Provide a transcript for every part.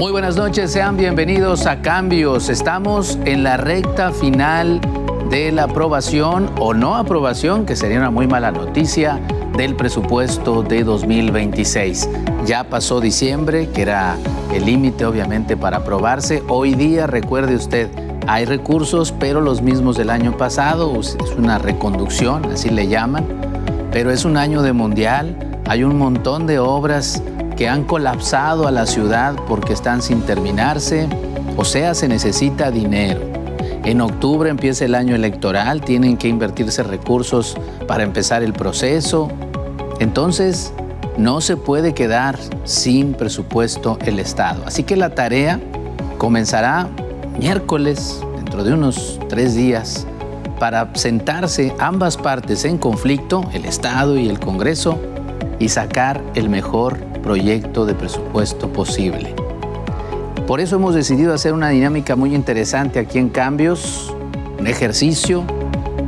Muy buenas noches, sean bienvenidos a Cambios. Estamos en la recta final de la aprobación o no aprobación, que sería una muy mala noticia, del presupuesto de 2026. Ya pasó diciembre, que era el límite obviamente para aprobarse. Hoy día, recuerde usted, hay recursos, pero los mismos del año pasado. Es una reconducción, así le llaman. Pero es un año de mundial. Hay un montón de obras que han colapsado a la ciudad porque están sin terminarse. O sea, se necesita dinero. En octubre empieza el año electoral, tienen que invertirse recursos para empezar el proceso. Entonces, no se puede quedar sin presupuesto el Estado. Así que la tarea comenzará miércoles, dentro de unos 3 días, para sentarse ambas partes en conflicto, el Estado y el Congreso, y sacar el mejor proyecto de presupuesto posible. Por eso hemos decidido hacer una dinámica muy interesante aquí en Cambios, un ejercicio,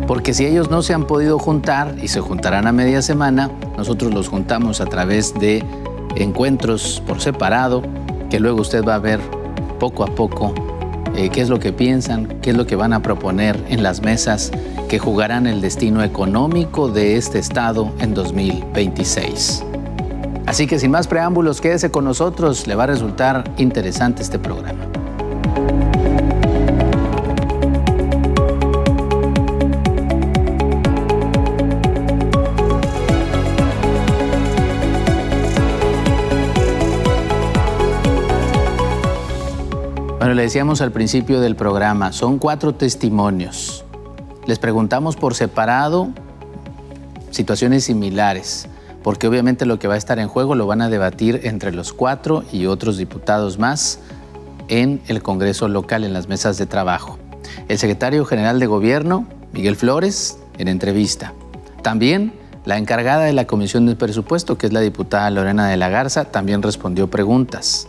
porque si ellos no se han podido juntar y se juntarán a media semana, nosotros los juntamos a través de encuentros por separado, que luego usted va a ver poco a poco qué es lo que piensan, qué es lo que van a proponer en las mesas que jugarán el destino económico de este estado en 2026. Así que sin más preámbulos, quédese con nosotros, le va a resultar interesante este programa. Bueno, le decíamos al principio del programa, son 4 testimonios. Les preguntamos por separado situaciones similares, porque obviamente lo que va a estar en juego lo van a debatir entre los 4 y otros diputados más en el Congreso local, en las mesas de trabajo. El secretario general de Gobierno, Miguel Flores, en entrevista. También la encargada de la Comisión de Presupuesto, que es la diputada Lorena de la Garza, también respondió preguntas.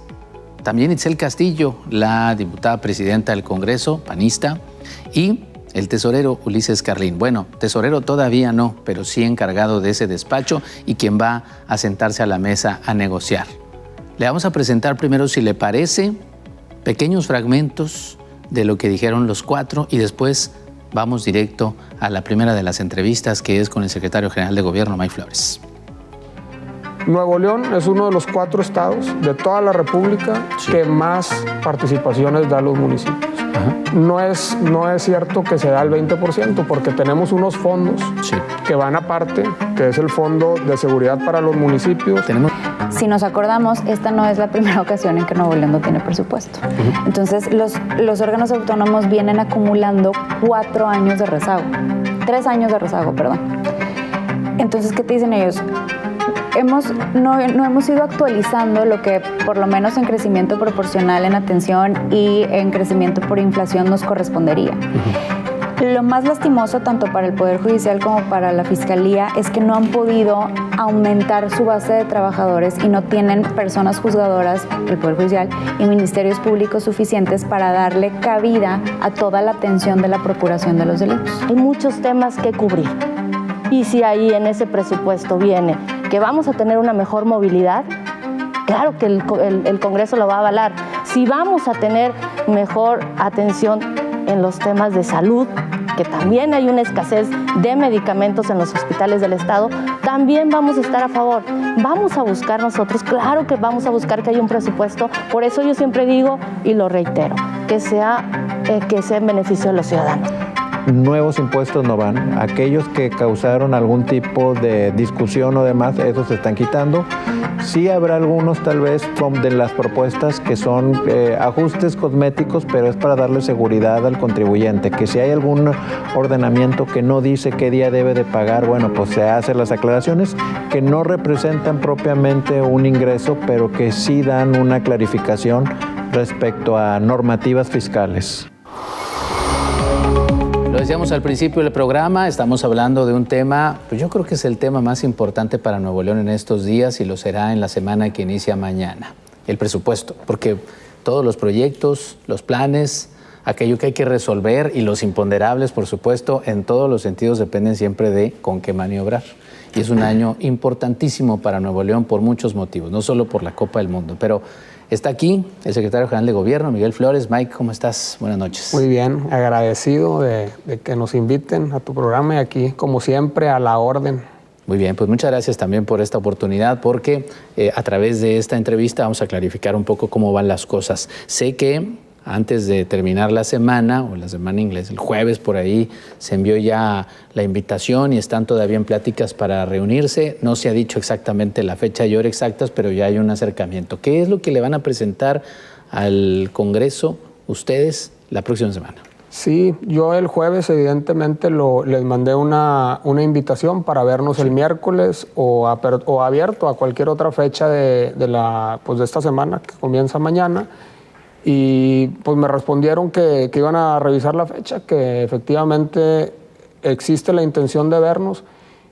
También Itzel Castillo, la diputada presidenta del Congreso, panista, y el tesorero Ulises Carlín. Bueno, tesorero todavía no, pero sí encargado de ese despacho y quien va a sentarse a la mesa a negociar. Le vamos a presentar primero, si le parece, pequeños fragmentos de lo que dijeron los 4 y después vamos directo a la primera de las entrevistas, que es con el secretario general de Gobierno, Mike Flores. Nuevo León es uno de los 4 estados de toda la República que más participaciones da a los municipios. No es cierto que se da el 20%, porque tenemos unos fondos que van aparte, que es el Fondo de Seguridad para los Municipios. Si nos acordamos, esta no es la primera ocasión en que Nuevo León no tiene presupuesto. Entonces, los órganos autónomos vienen acumulando 4 años de rezago. 3 años de rezago, perdón. Entonces, ¿qué te dicen ellos? No hemos ido actualizando lo que por lo menos en crecimiento proporcional en atención y en crecimiento por inflación nos correspondería. Lo más lastimoso tanto para el Poder Judicial como para la Fiscalía es que no han podido aumentar su base de trabajadores y no tienen personas juzgadoras, el Poder Judicial, y ministerios públicos suficientes para darle cabida a toda la atención de la procuración de los delitos. Hay muchos temas que cubrir. Y si ahí en ese presupuesto viene que vamos a tener una mejor movilidad, claro que el Congreso lo va a avalar. Si vamos a tener mejor atención en los temas de salud, que también hay una escasez de medicamentos en los hospitales del Estado, también vamos a estar a favor. Vamos a buscar nosotros, claro que vamos a buscar que haya un presupuesto. Por eso yo siempre digo, y lo reitero, que sea en beneficio de los ciudadanos. Nuevos impuestos no van. Aquellos que causaron algún tipo de discusión o demás, esos se están quitando. Sí habrá algunos tal vez de las propuestas que son ajustes cosméticos, pero es para darle seguridad al contribuyente, que si hay algún ordenamiento que no dice qué día debe de pagar, bueno, pues se hacen las aclaraciones que no representan propiamente un ingreso, pero que sí dan una clarificación respecto a normativas fiscales. Lo decíamos al principio del programa, estamos hablando de un tema, pues yo creo que es el tema más importante para Nuevo León en estos días y lo será en la semana que inicia mañana, el presupuesto, porque todos los proyectos, los planes, aquello que hay que resolver y los imponderables, por supuesto, en todos los sentidos dependen siempre de con qué maniobrar. y es un año importantísimo para Nuevo León por muchos motivos, no solo por la Copa del Mundo, pero está aquí el secretario general de Gobierno, Miguel Flores. Mike, ¿cómo estás? Buenas noches. Muy bien, agradecido de que nos inviten a tu programa y aquí, como siempre, a la orden. Muy bien, pues muchas gracias también por esta oportunidad, porque a través de esta entrevista vamos a clarificar un poco cómo van las cosas. Sé que antes de terminar la semana, o la semana inglesa, el jueves por ahí, se envió ya la invitación y están todavía en pláticas para reunirse. No se ha dicho exactamente la fecha y hora exactas, pero ya hay un acercamiento. ¿Qué es lo que le van a presentar al Congreso ustedes la próxima semana? Sí, yo el jueves evidentemente les mandé una invitación para vernos el miércoles o abierto a cualquier otra fecha de esta semana que comienza mañana. Y pues me respondieron que iban a revisar la fecha, que efectivamente existe la intención de vernos.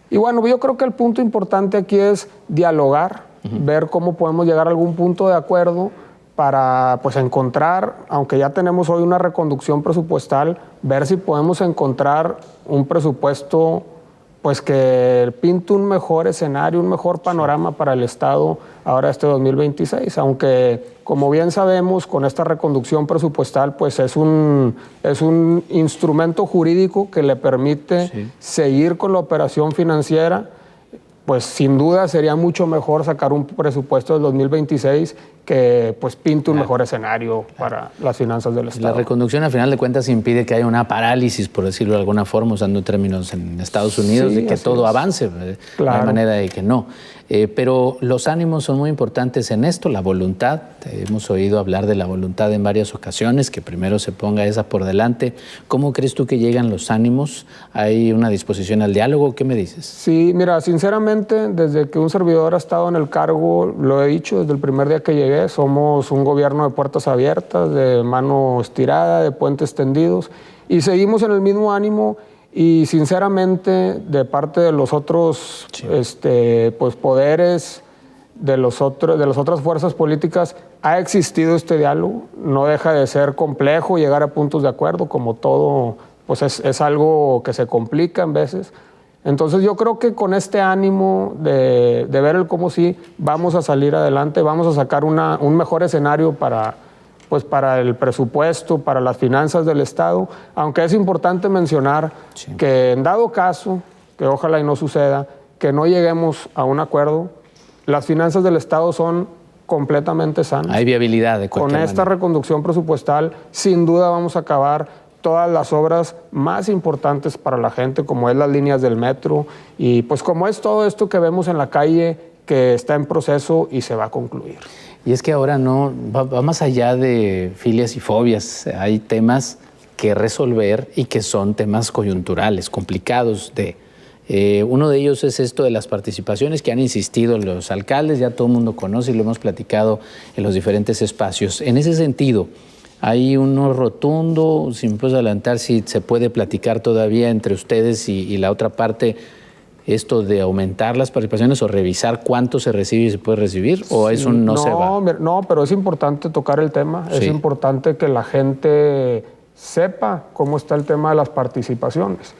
Y bueno, yo creo que el punto importante aquí es dialogar, ver cómo podemos llegar a algún punto de acuerdo para pues encontrar, aunque ya tenemos hoy una reconducción presupuestal, ver si podemos encontrar un presupuesto pues que pinte un mejor escenario, un mejor panorama para el Estado ahora este 2026, aunque como bien sabemos con esta reconducción presupuestal pues es un instrumento jurídico que le permite seguir con la operación financiera. Pues sin duda sería mucho mejor sacar un presupuesto del 2026 que pues pinte un mejor escenario para las finanzas del Estado. La reconducción, al final de cuentas, impide que haya una parálisis, por decirlo de alguna forma, usando términos en Estados Unidos, de que todo avance. Claro. No hay manera de que no. Pero los ánimos son muy importantes en esto, la voluntad. Hemos oído hablar de la voluntad en varias ocasiones, que primero se ponga esa por delante. ¿Cómo crees tú que llegan los ánimos? ¿Hay una disposición al diálogo? ¿Qué me dices? Sí, mira, sinceramente, desde que un servidor ha estado en el cargo, lo he dicho desde el primer día que llegué, somos un gobierno de puertas abiertas, de mano estirada, de puentes tendidos, y seguimos en el mismo ánimo. Y sinceramente, de parte de los otros pues poderes, de las otras fuerzas políticas, ha existido este diálogo. No deja de ser complejo llegar a puntos de acuerdo, como todo, pues es algo que se complica en veces. Entonces yo creo que con este ánimo de ver el cómo sí, vamos a salir adelante, vamos a sacar un mejor escenario para el presupuesto, para las finanzas del Estado, aunque es importante mencionar que en dado caso, que ojalá y no suceda, que no lleguemos a un acuerdo, las finanzas del Estado son completamente sanas. Hay viabilidad de cualquier manera. Con esta reconducción presupuestal, sin duda vamos a acabar todas las obras más importantes para la gente, como es las líneas del metro, y pues como es todo esto que vemos en la calle, que está en proceso y se va a concluir. Y es que ahora no va más allá de filias y fobias. Hay temas que resolver y que son temas coyunturales, complicados de... uno de ellos es esto de las participaciones que han insistido los alcaldes, ya todo el mundo conoce y lo hemos platicado en los diferentes espacios. En ese sentido, hay uno rotundo, si me puedes adelantar, si se puede platicar todavía entre ustedes y la otra parte, esto de aumentar las participaciones o revisar cuánto se recibe y se puede recibir, o eso no se va. No, pero es importante tocar el tema, es importante que la gente sepa cómo está el tema de las participaciones.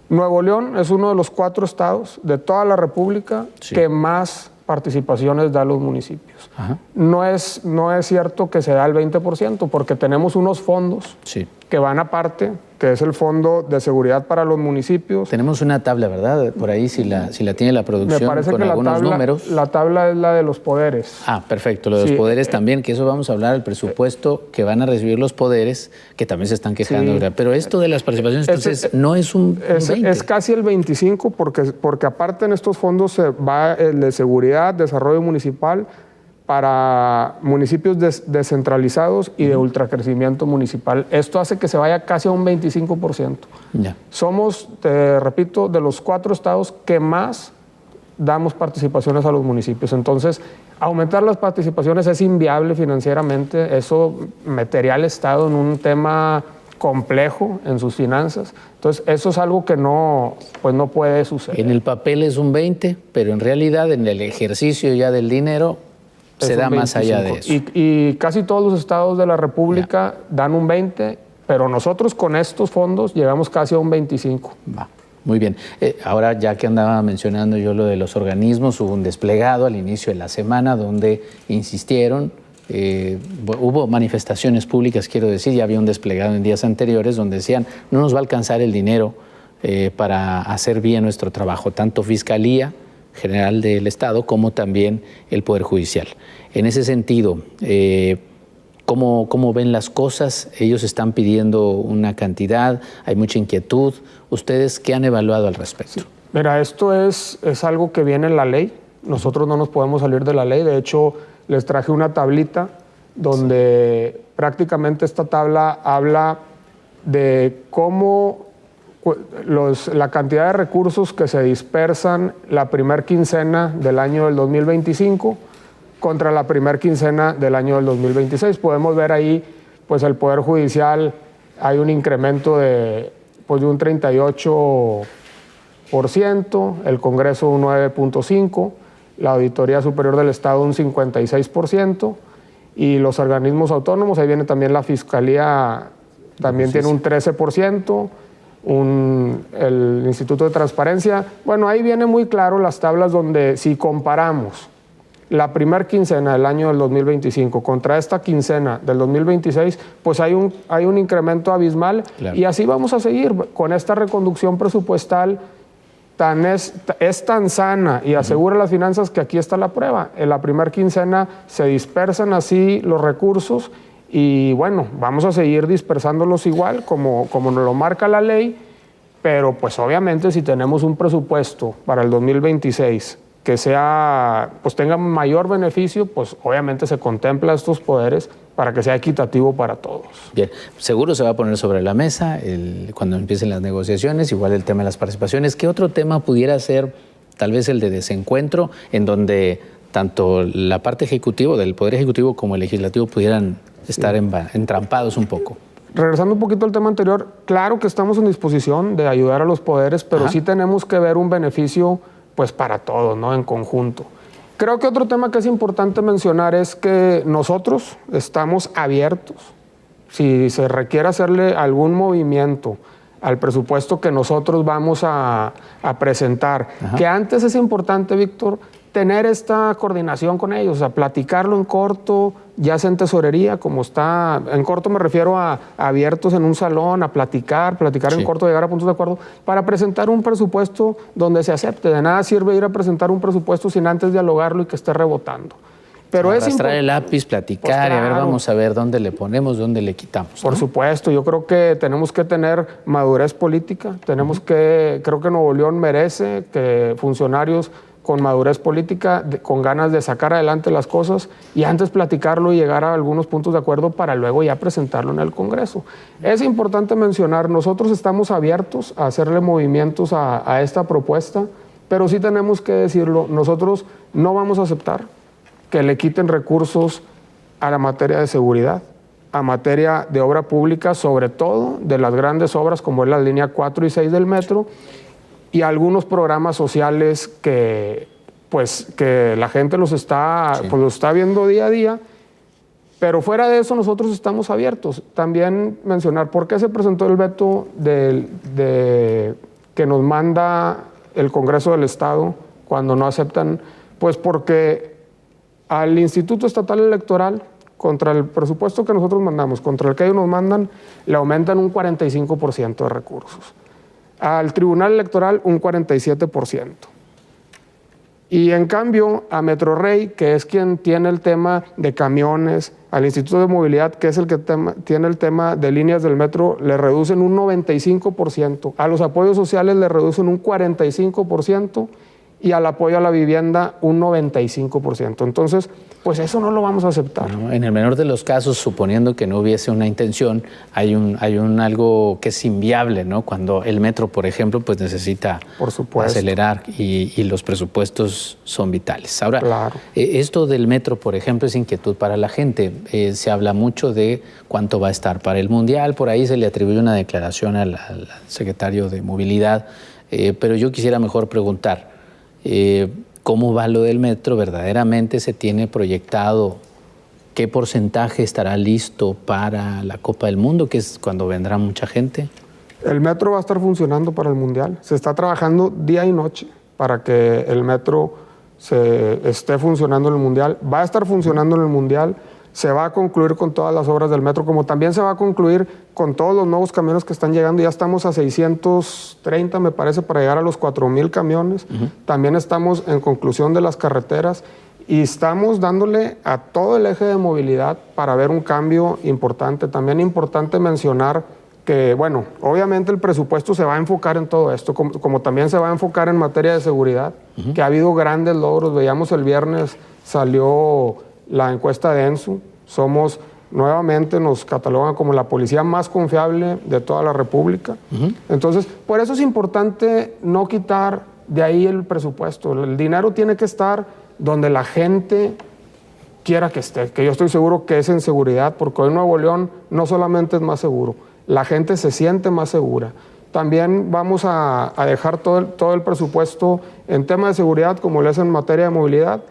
Nuevo León es uno de los 4 estados de toda la República que más participaciones da a los municipios. No es cierto que se da el 20%, porque tenemos unos fondos que van aparte, que es el Fondo de Seguridad para los Municipios. Tenemos una tabla, ¿verdad? Por ahí, si la tiene la producción, me parece con que algunos números. La tabla es la de los poderes. Ah, perfecto, lo de los poderes también, que eso vamos a hablar, el presupuesto que van a recibir los poderes, que también se están quejando, ¿verdad? Pero esto de las participaciones, entonces, no es un 20. Es casi el 25, porque aparte en estos fondos se va el de seguridad, desarrollo municipal, para municipios descentralizados y de ultracrecimiento municipal. Esto hace que se vaya casi a un 25%. Somos, te repito, de los 4 estados que más damos participaciones a los municipios. Entonces, aumentar las participaciones es inviable financieramente. Eso metería al Estado en un tema complejo en sus finanzas. Entonces, eso es algo que no puede suceder. En el papel es un 20, pero en realidad en el ejercicio ya del dinero se da más allá de eso. Y casi todos los estados de la República dan un 20, pero nosotros con estos fondos llegamos casi a un 25. Muy bien. Ahora, ya que andaba mencionando yo lo de los organismos, hubo un desplegado al inicio de la semana donde insistieron, hubo manifestaciones públicas, quiero decir, ya había un desplegado en días anteriores donde decían no nos va a alcanzar el dinero para hacer bien nuestro trabajo, tanto Fiscalía General del Estado como también el Poder Judicial. En ese sentido, ¿cómo ven las cosas? Ellos están pidiendo una cantidad, hay mucha inquietud. ¿Ustedes qué han evaluado al respecto? Sí. Mira, esto es algo que viene en la ley. Nosotros no nos podemos salir de la ley. De hecho, les traje una tablita donde prácticamente esta tabla habla de cómo la cantidad de recursos que se dispersan la primer quincena del año del 2025 contra la primer quincena del año del 2026. Podemos ver ahí, pues el Poder Judicial hay un incremento de un 38%, el Congreso un 9.5%, la Auditoría Superior del Estado un 56%, y los organismos autónomos, ahí viene también la Fiscalía, también tiene un 13%, el Instituto de Transparencia. Bueno, ahí viene muy claro las tablas donde si comparamos la primer quincena del año del 2025 contra esta quincena del 2026, pues hay un incremento abismal. Claro. Y así vamos a seguir con esta reconducción presupuestal. Es tan sana y asegura las finanzas que aquí está la prueba. En la primer quincena se dispersan así los recursos y bueno, vamos a seguir dispersándolos igual como nos lo marca la ley, pero pues obviamente si tenemos un presupuesto para el 2026 que tenga mayor beneficio, pues obviamente se contempla estos poderes para que sea equitativo para todos. Bien, seguro se va a poner sobre la mesa cuando empiecen las negociaciones, igual el tema de las participaciones. ¿Qué otro tema pudiera ser tal vez el de desencuentro, en donde tanto la parte ejecutiva, del Poder Ejecutivo como el Legislativo pudieran estar entrampados un poco? Regresando un poquito al tema anterior, claro que estamos en disposición de ayudar a los poderes, pero sí tenemos que ver un beneficio pues para todos, ¿no? En conjunto. Creo que otro tema que es importante mencionar es que nosotros estamos abiertos. Si se requiere hacerle algún movimiento al presupuesto que nosotros vamos a presentar, que antes es importante, Víctor, tener esta coordinación con ellos, o sea, platicarlo en corto, ya sea en tesorería, como está, en corto me refiero a abiertos en un salón, a platicar en corto, llegar a puntos de acuerdo, para presentar un presupuesto donde se acepte. De nada sirve ir a presentar un presupuesto sin antes dialogarlo y que esté rebotando. Pero arrastrar el lápiz, platicar, pues claro, y a ver, vamos a ver dónde le ponemos, dónde le quitamos, ¿no? Por supuesto, yo creo que tenemos que tener madurez política, creo que Nuevo León merece que funcionarios con madurez política, con ganas de sacar adelante las cosas y antes platicarlo y llegar a algunos puntos de acuerdo para luego ya presentarlo en el Congreso. Es importante mencionar, nosotros estamos abiertos a hacerle movimientos a esta propuesta, pero sí tenemos que decirlo, nosotros no vamos a aceptar que le quiten recursos a la materia de seguridad, a materia de obra pública, sobre todo de las grandes obras como es la línea 4 y 6 del metro, y algunos programas sociales que la gente los está viendo día a día, pero fuera de eso nosotros estamos abiertos. También mencionar por qué se presentó el veto que nos manda el Congreso del Estado cuando no aceptan, pues porque al Instituto Estatal Electoral, contra el presupuesto que nosotros mandamos, contra el que ellos nos mandan, le aumentan un 45% de recursos. Al Tribunal Electoral un 47%. Y en cambio a Metrorrey, que es quien tiene el tema de camiones, al Instituto de Movilidad, que es el que tiene el tema de líneas del metro, le reducen un 95%. A los apoyos sociales le reducen un 45%. Y al apoyo a la vivienda un 95%. Entonces, pues eso no lo vamos a aceptar. No, en el menor de los casos, suponiendo que no hubiese una intención, hay algo que es inviable, ¿no? Cuando el metro, por ejemplo, pues necesita acelerar y los presupuestos son vitales. Ahora, claro, esto del metro, por ejemplo, es inquietud para la gente. Se habla mucho de cuánto va a estar para el Mundial. Por ahí se le atribuye una declaración al secretario de Movilidad. Pero yo quisiera mejor preguntar, ¿cómo va lo del metro? ¿Verdaderamente se tiene proyectado qué porcentaje estará listo para la Copa del Mundo, que es cuando vendrá mucha gente? El metro va a estar funcionando para el Mundial. Se está trabajando día y noche para que el metro esté funcionando en el Mundial. Va a estar funcionando en el Mundial. Se va a concluir con todas las obras del metro, como también se va a concluir con todos los nuevos camiones que están llegando. Ya estamos a 630, me parece, para llegar a los 4,000 camiones. También estamos en conclusión de las carreteras y estamos dándole a todo el eje de movilidad para ver un cambio importante. También es importante mencionar que, bueno, obviamente el presupuesto se va a enfocar en todo esto, como también se va a enfocar en materia de seguridad, que ha habido grandes logros. Veíamos el viernes, salió la encuesta de ENSU. Nuevamente nos catalogan como la policía más confiable de toda la República. Entonces, por eso es importante no quitar de ahí el presupuesto. El dinero tiene que estar donde la gente quiera que esté, que yo estoy seguro que es en seguridad, porque hoy Nuevo León no solamente es más seguro, la gente se siente más segura. También vamos a dejar todo el presupuesto en tema de seguridad, como lo es en materia de movilidad,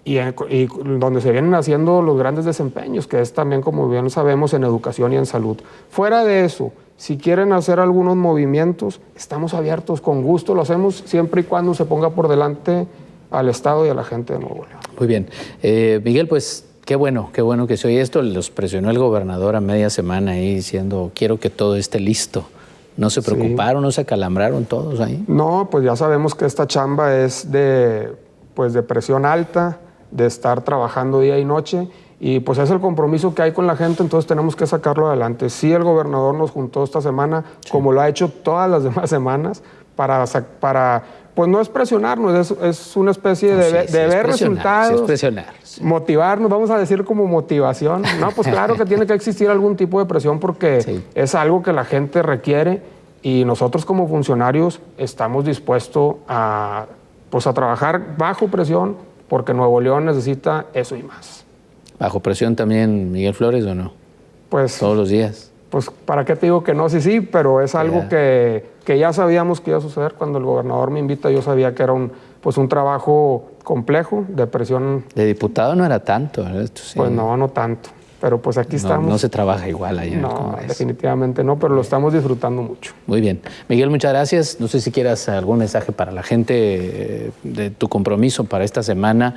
y donde se vienen haciendo los grandes desempeños, que es también, como bien sabemos, en educación y en salud. Fuera de eso, si quieren hacer algunos movimientos, estamos abiertos, con gusto lo hacemos, siempre y cuando se ponga por delante al Estado y a la gente de Nuevo León. Muy bien. Miguel, pues qué bueno que se oye esto. Los presionó el gobernador a media semana ahí diciendo, quiero que todo esté listo. ¿No se preocuparon, no se acalambraron todos ahí? No, pues ya sabemos que esta chamba es de presión alta, de estar trabajando día y noche, y pues es el compromiso que hay con la gente, entonces tenemos que sacarlo adelante. Sí, el gobernador nos juntó esta semana, como lo ha hecho todas las demás semanas, para pues no es presionarnos, es una especie de ver resultados, motivarnos, vamos a decir como motivación. No, pues claro que tiene que existir algún tipo de presión porque es algo que la gente requiere y nosotros como funcionarios estamos dispuestos a trabajar bajo presión porque Nuevo León necesita eso y más. ¿Bajo presión también, Miguel Flores, o no? Pues todos los días. Pues, ¿para qué te digo que no? Sí, pero es algo que ya sabíamos que iba a suceder. Cuando el gobernador me invita, yo sabía que era un trabajo complejo, de presión. De diputado no era tanto, ¿verdad? Esto sí. Pues no tanto. Pero pues aquí estamos. No se trabaja igual allá en el Congreso. No, definitivamente no, pero lo estamos disfrutando mucho. Muy bien. Miguel, muchas gracias. No sé si quieras algún mensaje para la gente de tu compromiso para esta semana,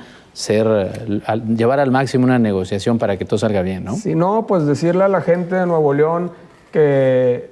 llevar al máximo una negociación para que todo salga bien, ¿no? Sí, no, pues decirle a la gente de Nuevo León que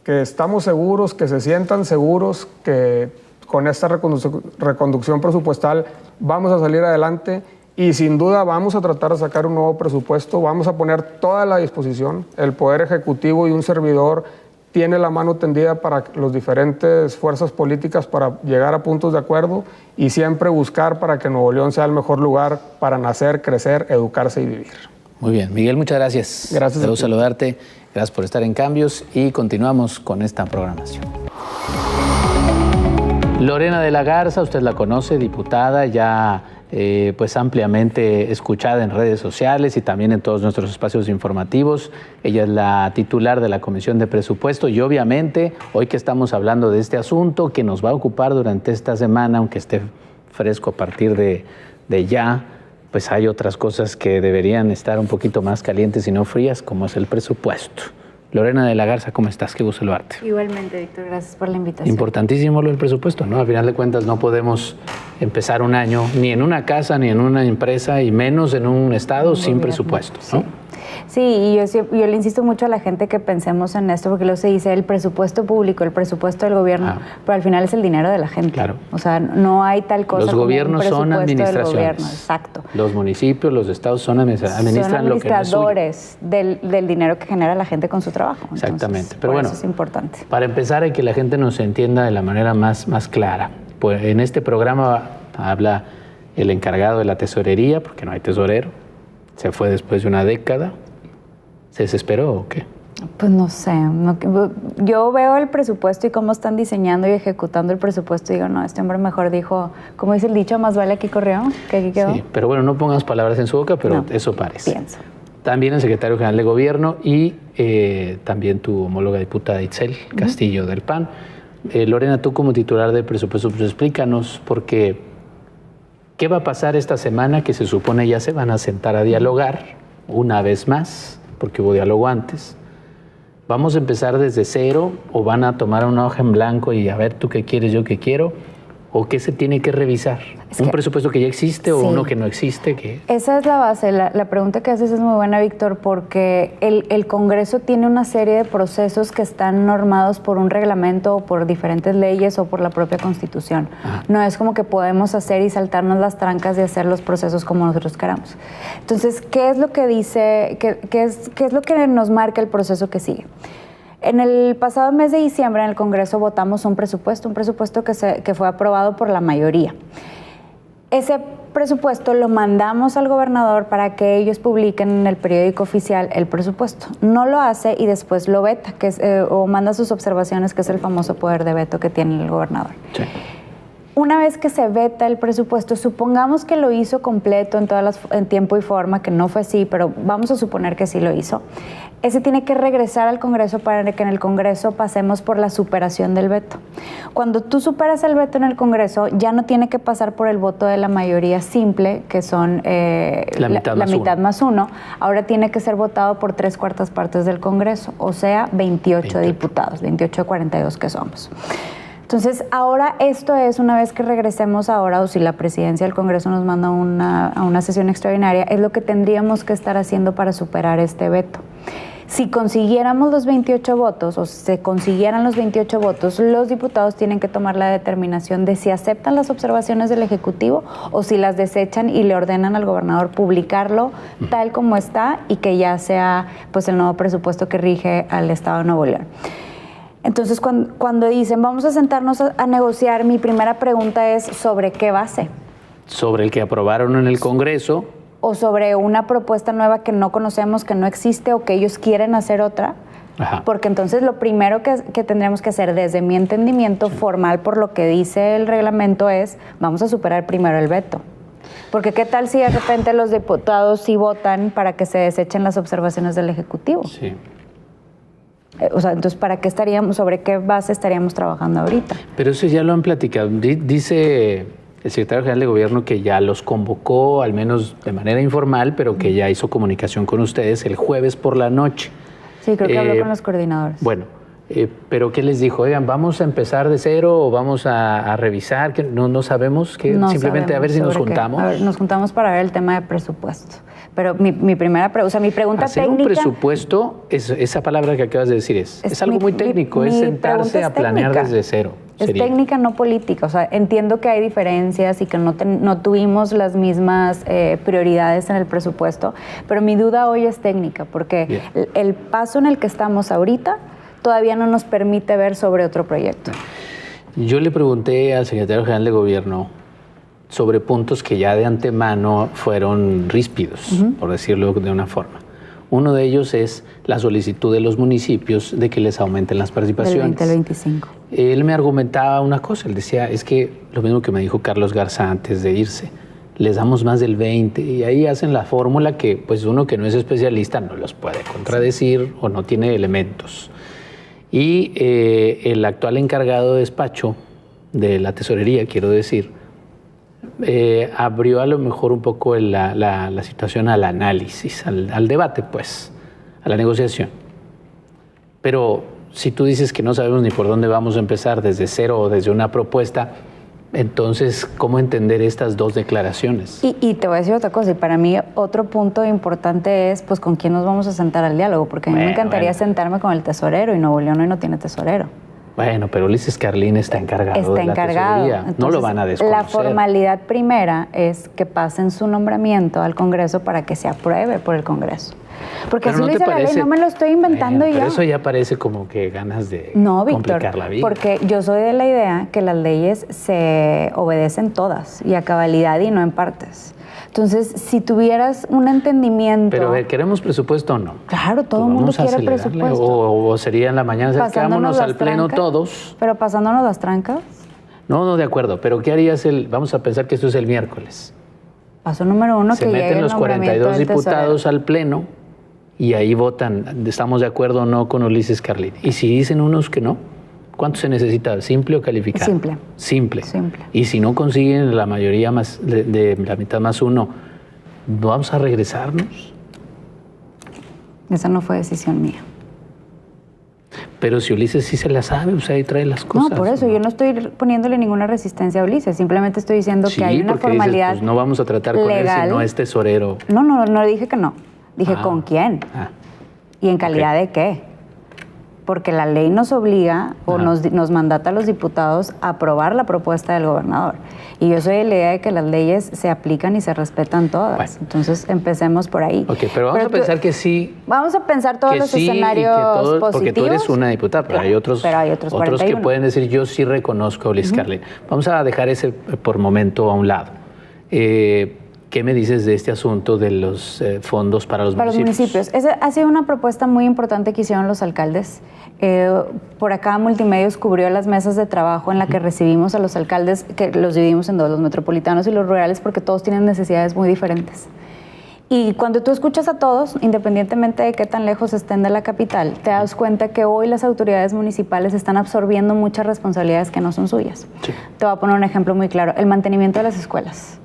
estamos seguros, que se sientan seguros, que con esta reconducción presupuestal vamos a salir adelante. Y sin duda vamos a tratar de sacar un nuevo presupuesto, vamos a poner toda la disposición. El Poder Ejecutivo y un servidor tiene la mano tendida para las diferentes fuerzas políticas para llegar a puntos de acuerdo y siempre buscar para que Nuevo León sea el mejor lugar para nacer, crecer, educarse y vivir. Muy bien. Miguel, muchas gracias. Gracias. Debo saludarte. Gracias por estar en Cambios y continuamos con esta programación. Lorena de la Garza, usted la conoce, diputada, ya pues ampliamente escuchada en redes sociales y también en todos nuestros espacios informativos. Ella es la titular de la Comisión de Presupuesto y obviamente hoy que estamos hablando de este asunto que nos va a ocupar durante esta semana, aunque esté fresco a partir de ya, pues hay otras cosas que deberían estar un poquito más calientes y no frías, como es el presupuesto. Lorena de la Garza, ¿cómo estás? Qué gusto saludarte. Igualmente, Víctor, gracias por la invitación. Importantísimo lo del presupuesto, ¿no? A final de cuentas no podemos empezar un año ni en una casa, ni en una empresa, y menos en un estado sin presupuesto, ¿no? Sí, y yo le insisto mucho a la gente que pensemos en esto, porque luego se dice el presupuesto público, el presupuesto del gobierno, pero al final es el dinero de la gente. Claro. O sea, no hay tal cosa los como gobiernos un presupuesto son administraciones. del gobierno. Exacto. Los municipios, los estados administran lo que no es suyo. del dinero que genera la gente con su trabajo. Entonces, exactamente. Pero bueno, eso es importante. Para empezar, hay que la gente nos entienda de la manera más clara. Pues en este programa habla el encargado de la tesorería, porque no hay tesorero. Se fue después de una década. ¿Se desesperó o qué? Pues no sé. Yo veo el presupuesto y cómo están diseñando y ejecutando el presupuesto y digo, no, este hombre mejor dijo, como dice el dicho, más vale aquí corrió que aquí quedó. Sí, pero bueno, no pongas palabras en su boca, pero no, eso parece. Pienso. También el secretario general de Gobierno y también tu homóloga diputada Itzel Castillo del PAN. Lorena, tú como titular del presupuesto, pues explícanos, porque ¿qué va a pasar esta semana que se supone ya se van a sentar a dialogar una vez más? Porque hubo diálogo antes, ¿vamos a empezar desde cero o van a tomar una hoja en blanco y a ver tú qué quieres, yo qué quiero? ¿O qué se tiene que revisar? ¿Un presupuesto que ya existe o uno que no existe? Esa es la base. La pregunta que haces es muy buena, Víctor, porque el Congreso tiene una serie de procesos que están normados por un reglamento o por diferentes leyes o por la propia Constitución. Ajá. No es como que podemos hacer y saltarnos las trancas y hacer los procesos como nosotros queramos. Entonces, ¿qué es lo que dice, qué es lo que nos marca el proceso que sigue? En el pasado mes de diciembre en el Congreso votamos un presupuesto que fue aprobado por la mayoría. Ese presupuesto lo mandamos al gobernador para que ellos publiquen en el periódico oficial el presupuesto. No lo hace y después lo veta, o manda sus observaciones, que es el famoso poder de veto que tiene el gobernador. Sí. Una vez que se veta el presupuesto, supongamos que lo hizo completo en tiempo y forma, que no fue así, pero vamos a suponer que sí lo hizo. Ese tiene que regresar al Congreso para que en el Congreso pasemos por la superación del veto. Cuando tú superas el veto en el Congreso, ya no tiene que pasar por el voto de la mayoría simple, que son la mitad más uno. Ahora tiene que ser votado por 3/4 partes del Congreso, o sea, 28 diputados, 28 de 42 que somos. Entonces, ahora esto es, una vez que regresemos ahora, o si la presidencia del Congreso nos manda a una sesión extraordinaria, es lo que tendríamos que estar haciendo para superar este veto. Si consiguiéramos los 28 votos, o se consiguieran los 28 votos, los diputados tienen que tomar la determinación de si aceptan las observaciones del Ejecutivo o si las desechan y le ordenan al gobernador publicarlo tal como está y que ya sea pues el nuevo presupuesto que rige al Estado de Nuevo León. Entonces, cuando dicen vamos a sentarnos a negociar, mi primera pregunta es ¿sobre qué base? Sobre el que aprobaron en el Congreso. O sobre una propuesta nueva que no conocemos, que no existe o que ellos quieren hacer otra. Ajá. Porque entonces lo primero que tendremos que hacer, desde mi entendimiento formal por lo que dice el reglamento, es vamos a superar primero el veto. Porque qué tal si de repente los diputados sí votan para que se desechen las observaciones del Ejecutivo. Sí. O sea, entonces, ¿para qué estaríamos, sobre qué base estaríamos trabajando ahorita? Pero eso ya lo han platicado. Dice el secretario general de Gobierno que ya los convocó, al menos de manera informal, pero que ya hizo comunicación con ustedes el jueves por la noche. Sí, creo que habló con los coordinadores. Bueno, pero ¿qué les dijo? Oigan, ¿vamos a empezar de cero o vamos a revisar? Que no sabemos, que no simplemente sabemos, a ver si nos juntamos. A ver, nos juntamos para ver el tema de presupuesto. Pero mi pregunta hacer técnica... un presupuesto, esa palabra que acabas de decir es algo muy técnico, es sentarse a planear desde cero. Es técnica, no política. O sea, entiendo que hay diferencias y que no tuvimos las mismas prioridades en el presupuesto, pero mi duda hoy es técnica, porque el paso en el que estamos ahorita todavía no nos permite ver sobre otro proyecto. Yo le pregunté al secretario general de Gobierno sobre puntos que ya de antemano fueron ríspidos, por decirlo de una forma. Uno de ellos es la solicitud de los municipios de que les aumenten las participaciones. Del 20 al 25. Él me argumentaba una cosa, él decía, es que lo mismo que me dijo Carlos Garza antes de irse, les damos más del 20 y ahí hacen la fórmula que pues uno que no es especialista no los puede contradecir o no tiene elementos. Y el actual encargado de despacho de la tesorería, quiero decir, abrió a lo mejor un poco la situación al análisis, al debate, pues, a la negociación. Pero si tú dices que no sabemos ni por dónde vamos a empezar, desde cero o desde una propuesta, entonces, ¿cómo entender estas dos declaraciones? Y te voy a decir otra cosa, y para mí otro punto importante es, pues, ¿con quién nos vamos a sentar al diálogo? Porque a mí me encantaría sentarme con el tesorero, y Nuevo León hoy no tiene tesorero. Bueno, pero Ulises Carlín está encargado de la tesorería. Entonces, no lo van a desconocer. La formalidad primera es que pasen su nombramiento al Congreso para que se apruebe por el Congreso. Porque así lo dice la ley, no me lo estoy inventando ya. Pero eso ya parece como que ganas de complicar la vida. Porque yo soy de la idea que las leyes se obedecen todas y a cabalidad y no en partes. Entonces, si tuvieras un entendimiento... Pero a ver, ¿queremos presupuesto o no? Claro, todo el mundo quiere presupuesto. O sería en la mañana, quedámonos al pleno todos. Pero pasándonos las trancas. No, de acuerdo. Pero ¿qué harías vamos a pensar que esto es el miércoles? Paso número uno, que llegue el nombramiento. Se meten los 42 diputados al pleno y ahí votan, ¿estamos de acuerdo o no con Ulises Carlín? Y si dicen unos que no, ¿cuánto se necesita? ¿Simple o calificado? Simple. Simple. Y si no consiguen la mayoría más de la mitad más uno, ¿vamos a regresarnos? Esa no fue decisión mía. Pero si Ulises sí se la sabe, o sea, ahí trae las cosas. No, por eso, yo no estoy poniéndole ninguna resistencia a Ulises, simplemente estoy diciendo que hay una formalidad dices, pues no vamos a tratar con legal. él si no es tesorero. No dije que no. Dije con quién. ¿Y en calidad de qué? Porque la ley nos obliga o nos mandata a los diputados a aprobar la propuesta del gobernador. Y yo soy de la idea de que las leyes se aplican y se respetan todas. Bueno. Entonces, empecemos por ahí. Ok, pero vamos a pensar que sí. Vamos a pensar todos los escenarios positivos. Porque tú eres una diputada, pero hay otros que pueden decir, yo sí reconozco a Ulises Carlini. Vamos a dejar ese por momento a un lado. ¿Qué me dices de este asunto de los fondos para los municipios? Esa ha sido una propuesta muy importante que hicieron los alcaldes. Por acá Multimedios cubrió las mesas de trabajo en la que recibimos a los alcaldes, que los dividimos en dos, los metropolitanos y los rurales, porque todos tienen necesidades muy diferentes. Y cuando tú escuchas a todos, independientemente de qué tan lejos estén de la capital, te das cuenta que hoy las autoridades municipales están absorbiendo muchas responsabilidades que no son suyas. Sí. Te voy a poner un ejemplo muy claro, el mantenimiento de las escuelas.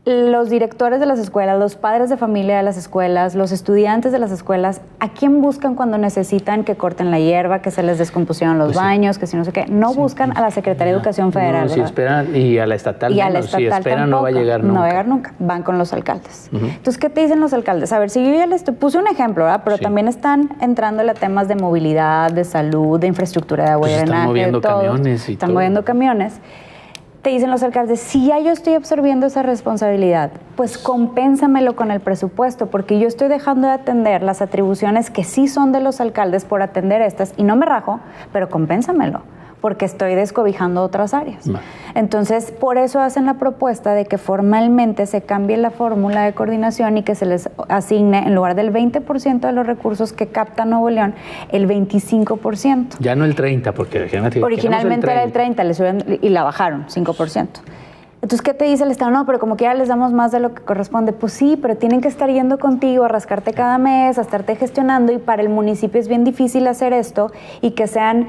Los directores de las escuelas, los padres de familia de las escuelas, los estudiantes de las escuelas, ¿a quién buscan cuando necesitan que corten la hierba, que se les descompusieron los baños, que si no sé qué? No buscan a la Secretaría de Educación Federal. No, si esperan, y a la estatal y a la estatal si esperan tampoco, no va a llegar nunca. No va a llegar nunca, van con los alcaldes. Entonces, ¿qué te dicen los alcaldes? A ver, si yo ya les puse un ejemplo, ¿verdad? Pero también están entrándole a temas de movilidad, de salud, de infraestructura de agua y drenaje. Están moviendo camiones y están moviendo camiones. Te dicen los alcaldes, si ya yo estoy absorbiendo esa responsabilidad, pues compénsamelo con el presupuesto, porque yo estoy dejando de atender las atribuciones que sí son de los alcaldes por atender estas, y no me rajo, pero compénsamelo, porque estoy descobijando otras áreas. Entonces, por eso hacen la propuesta de que formalmente se cambie la fórmula de coordinación y que se les asigne, en lugar del 20% de los recursos que capta Nuevo León, el 25%. Ya no el 30%, porque originalmente era el 30%, le subieron y la bajaron, 5%. Entonces, ¿qué te dice el Estado? No, pero como que ya les damos más de lo que corresponde. Pues sí, pero tienen que estar yendo contigo a rascarte cada mes, a estarte gestionando, y para el municipio es bien difícil hacer esto y que sean,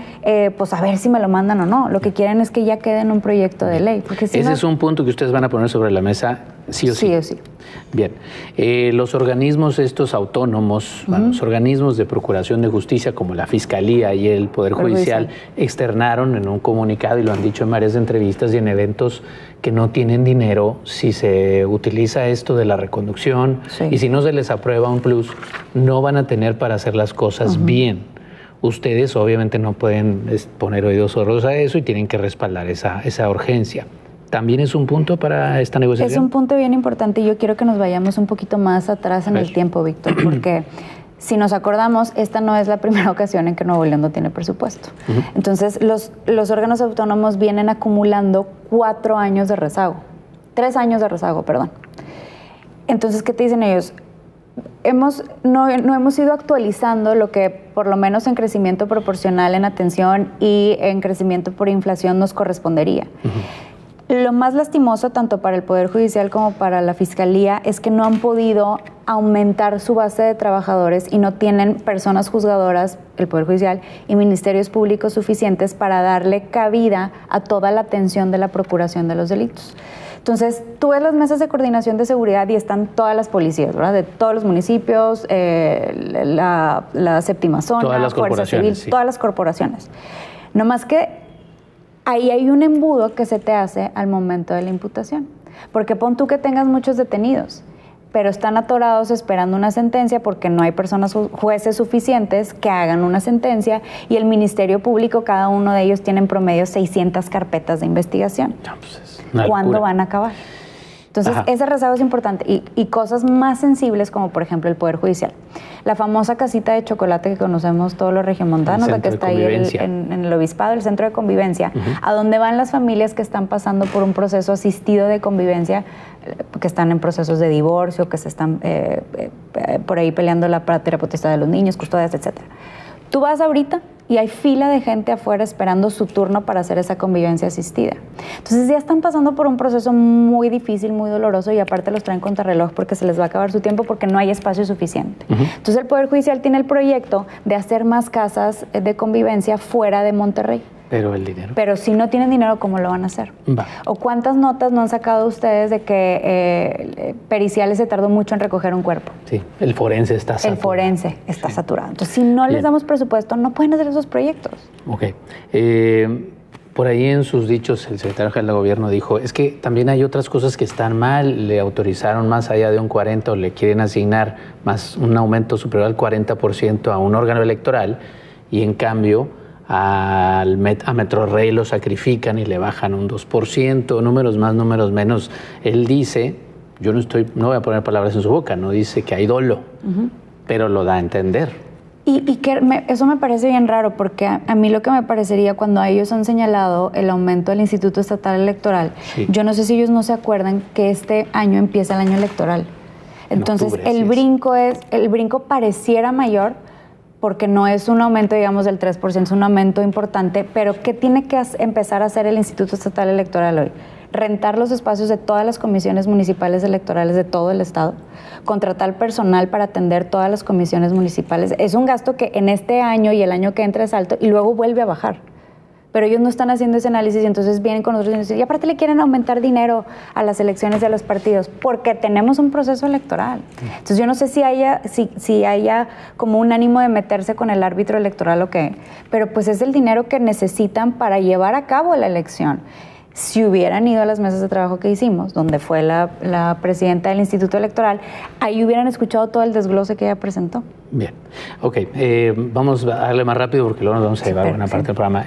pues a ver si me lo mandan o no. Lo que quieren es que ya quede en un proyecto de ley. Porque si ese es un punto que ustedes van a poner sobre la mesa, sí o sí. Sí o sí. Bien, los organismos estos autónomos, los organismos de procuración de justicia como la Fiscalía y el Poder Judicial externaron en un comunicado, y lo han dicho en varias entrevistas y en eventos, que no tienen dinero si se utiliza esto de la reconducción y si no se les aprueba un plus, no van a tener para hacer las cosas bien. Ustedes obviamente no pueden poner oídos sordos a eso y tienen que respaldar esa urgencia. ¿También es un punto para esta negociación? Es un punto bien importante, y yo quiero que nos vayamos un poquito más atrás en el tiempo, Víctor, porque si nos acordamos, esta no es la primera ocasión en que Nuevo León no tiene presupuesto. Entonces, los órganos autónomos vienen acumulando 4 años de rezago, 3 años de rezago, perdón. Entonces, ¿qué te dicen ellos? No hemos ido actualizando lo que por lo menos en crecimiento proporcional en atención y en crecimiento por inflación nos correspondería. Lo más lastimoso, tanto para el Poder Judicial como para la Fiscalía, es que no han podido aumentar su base de trabajadores y no tienen personas juzgadoras, el Poder Judicial, y ministerios públicos suficientes para darle cabida a toda la atención de la procuración de los delitos. Entonces, tú ves las mesas de coordinación de seguridad y están todas las policías, ¿verdad? De todos los municipios, la séptima zona, Fuerza Civil, todas las corporaciones. No más que ahí hay un embudo que se te hace al momento de la imputación. Porque pon tú que tengas muchos detenidos, pero están atorados esperando una sentencia porque no hay personas, jueces suficientes que hagan una sentencia, y el Ministerio Público, cada uno de ellos tiene en promedio 600 carpetas de investigación. ¿Cuándo van a acabar? Entonces, ese rezago es importante. Y cosas más sensibles, como por ejemplo el Poder Judicial. La famosa casita de chocolate que conocemos todos los regiomontanos, la que está ahí en el Obispado, el centro de convivencia, a donde van las familias que están pasando por un proceso asistido de convivencia, que están en procesos de divorcio, que se están por ahí peleando la patria potestad de los niños, custodias, etc. Tú vas ahorita y hay fila de gente afuera esperando su turno para hacer esa convivencia asistida. Entonces ya están pasando por un proceso muy difícil, muy doloroso, y aparte los traen contrarreloj porque se les va a acabar su tiempo porque no hay espacio suficiente. Entonces el Poder Judicial tiene el proyecto de hacer más casas de convivencia fuera de Monterrey. Pero el dinero. Pero si no tienen dinero, ¿cómo lo van a hacer? Va. ¿O cuántas notas no han sacado ustedes de que periciales se tardó mucho en recoger un cuerpo? Sí, el forense está saturado. El forense está saturado. Entonces, si no les damos presupuesto, no pueden hacer esos proyectos. Ok. Por ahí en sus dichos, el secretario general de gobierno dijo, es que también hay otras cosas que están mal, le autorizaron más allá de un 40% o le quieren asignar más un aumento superior al 40% a un órgano electoral y en cambio a Metrorrey lo sacrifican y le bajan un 2%, números más, números menos. Él dice, yo no voy a poner palabras en su boca, no dice que hay dolo, pero lo da a entender. Y que eso me parece bien raro, porque a mí lo que me parecería cuando ellos han señalado el aumento del Instituto Estatal Electoral, sí. Yo no sé si ellos no se acuerdan que este año empieza el año electoral. Entonces, octubre, el brinco pareciera mayor, porque no es un aumento, digamos, del 3%, es un aumento importante, pero ¿qué tiene que empezar a hacer el Instituto Estatal Electoral hoy? Rentar los espacios de todas las comisiones municipales electorales de todo el estado, contratar personal para atender todas las comisiones municipales. Es un gasto que en este año y el año que entra es alto y luego vuelve a bajar. Pero ellos no están haciendo ese análisis y entonces vienen con nosotros y dicen, y aparte le quieren aumentar dinero a las elecciones de los partidos, porque tenemos un proceso electoral. Entonces yo no sé si haya como un ánimo de meterse con el árbitro electoral o qué, pero pues es el dinero que necesitan para llevar a cabo la elección. Si hubieran ido a las mesas de trabajo que hicimos, donde fue la presidenta del Instituto Electoral, ahí hubieran escuchado todo el desglose que ella presentó. Bien, ok, vamos a darle más rápido porque luego nos vamos a llevar una parte del programa.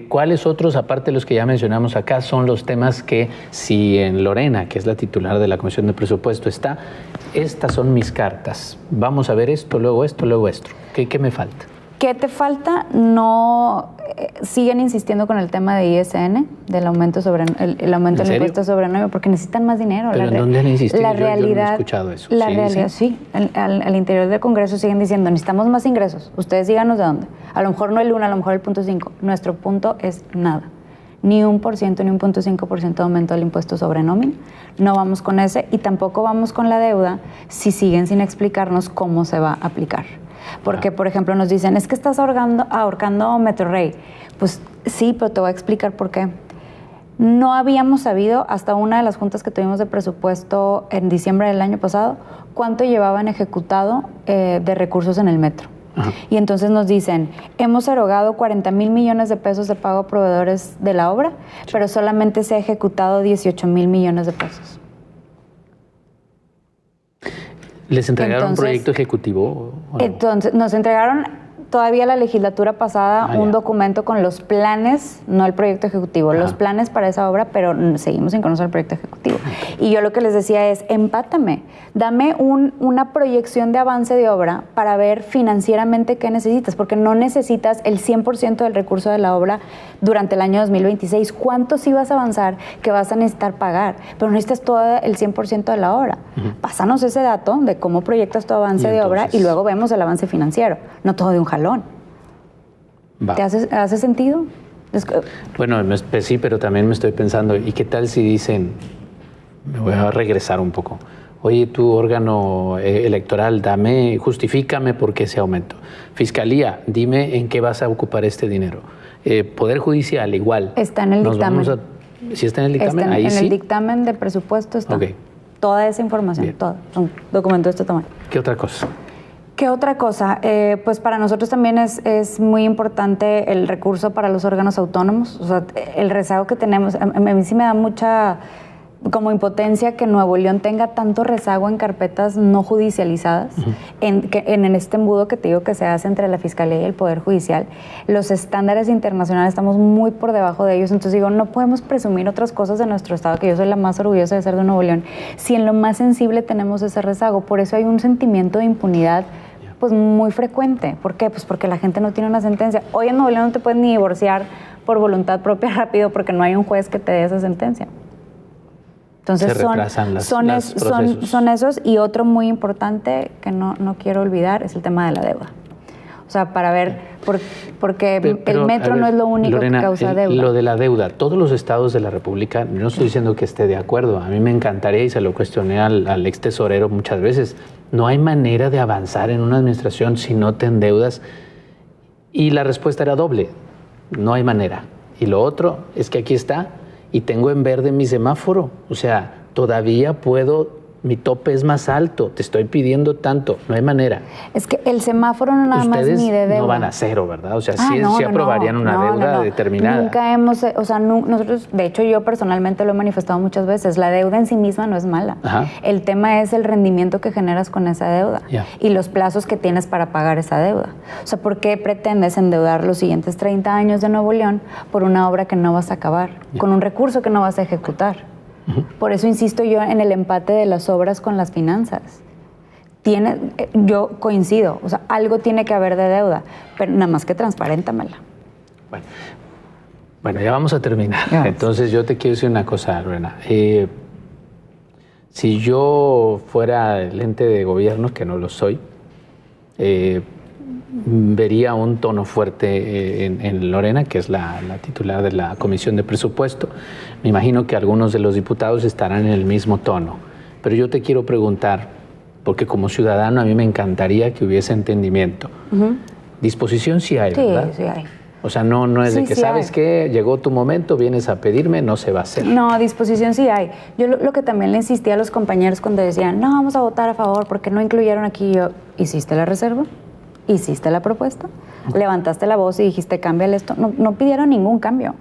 ¿Cuáles otros, aparte de los que ya mencionamos acá, son los temas que si en Lorena, que es la titular de la Comisión de Presupuesto, está, estas son mis cartas, vamos a ver esto, luego esto, luego esto? ¿Qué me falta? ¿Qué te falta? No, siguen insistiendo con el tema de ISN, del aumento el aumento del impuesto sobre nómina, porque necesitan más dinero. ¿Pero en dónde han insistido? La realidad, yo no he escuchado eso. La realidad, sí. Al interior del Congreso siguen diciendo, necesitamos más ingresos. Ustedes díganos de dónde. A lo mejor no el 1, a lo mejor el 0.5. Nuestro punto es nada. Ni 1%, ni 1.5% de aumento del impuesto sobre nómina. No vamos con ese y tampoco vamos con la deuda si siguen sin explicarnos cómo se va a aplicar. Porque, por ejemplo, nos dicen, es que estás ahorcando a Metrorrey. Pues sí, pero te voy a explicar por qué. No habíamos sabido, hasta una de las juntas que tuvimos de presupuesto en diciembre del año pasado, cuánto llevaban ejecutado de recursos en el metro. Ajá. Y entonces nos dicen, hemos erogado 40,000 millones de pesos de pago a proveedores de la obra, sí, pero solamente se ha ejecutado 18,000 millones de pesos. ¿Les entregaron un proyecto ejecutivo? Entonces, nos entregaron todavía la legislatura pasada un documento con los planes, no el proyecto ejecutivo, los planes para esa obra, pero seguimos sin conocer el proyecto ejecutivo. Y yo lo que les decía es, empátame, dame una proyección de avance de obra para ver financieramente qué necesitas, porque no necesitas el 100% del recurso de la obra durante el año 2026. ¿Cuánto sí vas a avanzar que vas a necesitar pagar? Pero no necesitas todo el 100% de la obra. Pásanos ese dato de cómo proyectas tu avance de obra y luego vemos el avance financiero, no todo de un jalón. ¿Te hace sentido? Bueno, sí, pero también me estoy pensando, ¿y qué tal si dicen, me voy a regresar un poco, oye, tu órgano electoral, justifícame por qué ese aumento? Fiscalía, dime en qué vas a ocupar este dinero. Poder Judicial, igual. Está en el dictamen. ¿Sí está en el dictamen? Ahí sí. En el dictamen de presupuesto está. Okay. Toda esa información, todo. Son documentos de este tamaño. ¿Qué otra cosa? ¿Qué otra cosa? Pues para nosotros también es muy importante el recurso para los órganos autónomos. O sea, el rezago que tenemos, a mí sí me da mucha como impotencia que Nuevo León tenga tanto rezago en carpetas no judicializadas, en este embudo que te digo que se hace entre la Fiscalía y el Poder Judicial. Los estándares internacionales estamos muy por debajo de ellos, entonces digo, no podemos presumir otras cosas de nuestro estado, que yo soy la más orgullosa de ser de Nuevo León, si en lo más sensible tenemos ese rezago. Por eso hay un sentimiento de impunidad pues muy frecuente. ¿Por qué? Pues porque la gente no tiene una sentencia. Hoy en Nuevo León no te puedes ni divorciar por voluntad propia rápido porque no hay un juez que te dé esa sentencia. Entonces son esos, y otro muy importante que no quiero olvidar es el tema de la deuda. O sea, para ver, porque el metro no es lo único, Lorena, que causa deuda. Lo de la deuda, todos los estados de la República, no estoy diciendo que esté de acuerdo, a mí me encantaría, y se lo cuestioné al ex tesorero muchas veces, no hay manera de avanzar en una administración si no te endeudas. Y la respuesta era doble. no hay manera. Y lo otro es que aquí está y tengo en verde mi semáforo. O sea, todavía puedo, mi tope es más alto, te estoy pidiendo tanto, no hay manera. Es que el semáforo no nada más mide deuda. No van a cero, ¿verdad? O sea, sí aprobarían una deuda determinada. Nunca hemos, o sea, nosotros, de hecho yo personalmente lo he manifestado muchas veces, la deuda en sí misma no es mala. Ajá. El tema es el rendimiento que generas con esa deuda y los plazos que tienes para pagar esa deuda. O sea, ¿por qué pretendes endeudar los siguientes 30 años de Nuevo León por una obra que no vas a acabar, con un recurso que no vas a ejecutar? Por eso insisto yo en el empate de las obras con las finanzas. Yo coincido, o sea, algo tiene que haber de deuda, pero nada más que transparéntamela. Bueno, ya vamos a terminar. Entonces yo te quiero decir una cosa, Lorena. Si yo fuera el ente de gobierno, que no lo soy, vería un tono fuerte en Lorena, que es la titular de la Comisión de Presupuesto. Me imagino que algunos de los diputados estarán en el mismo tono. Pero yo te quiero preguntar, porque como ciudadano a mí me encantaría que hubiese entendimiento. Disposición sí hay, ¿verdad? Sí, sí hay. O sea, no es de que, ¿sabes qué? Llegó tu momento, vienes a pedirme, no se va a hacer. No, disposición sí hay. Yo lo que también le insistía a los compañeros cuando decían, no, vamos a votar a favor porque no incluyeron aquí, yo, ¿hiciste la reserva? ¿Hiciste la propuesta? Levantaste la voz y dijiste, cámbiale esto. No pidieron ningún cambio.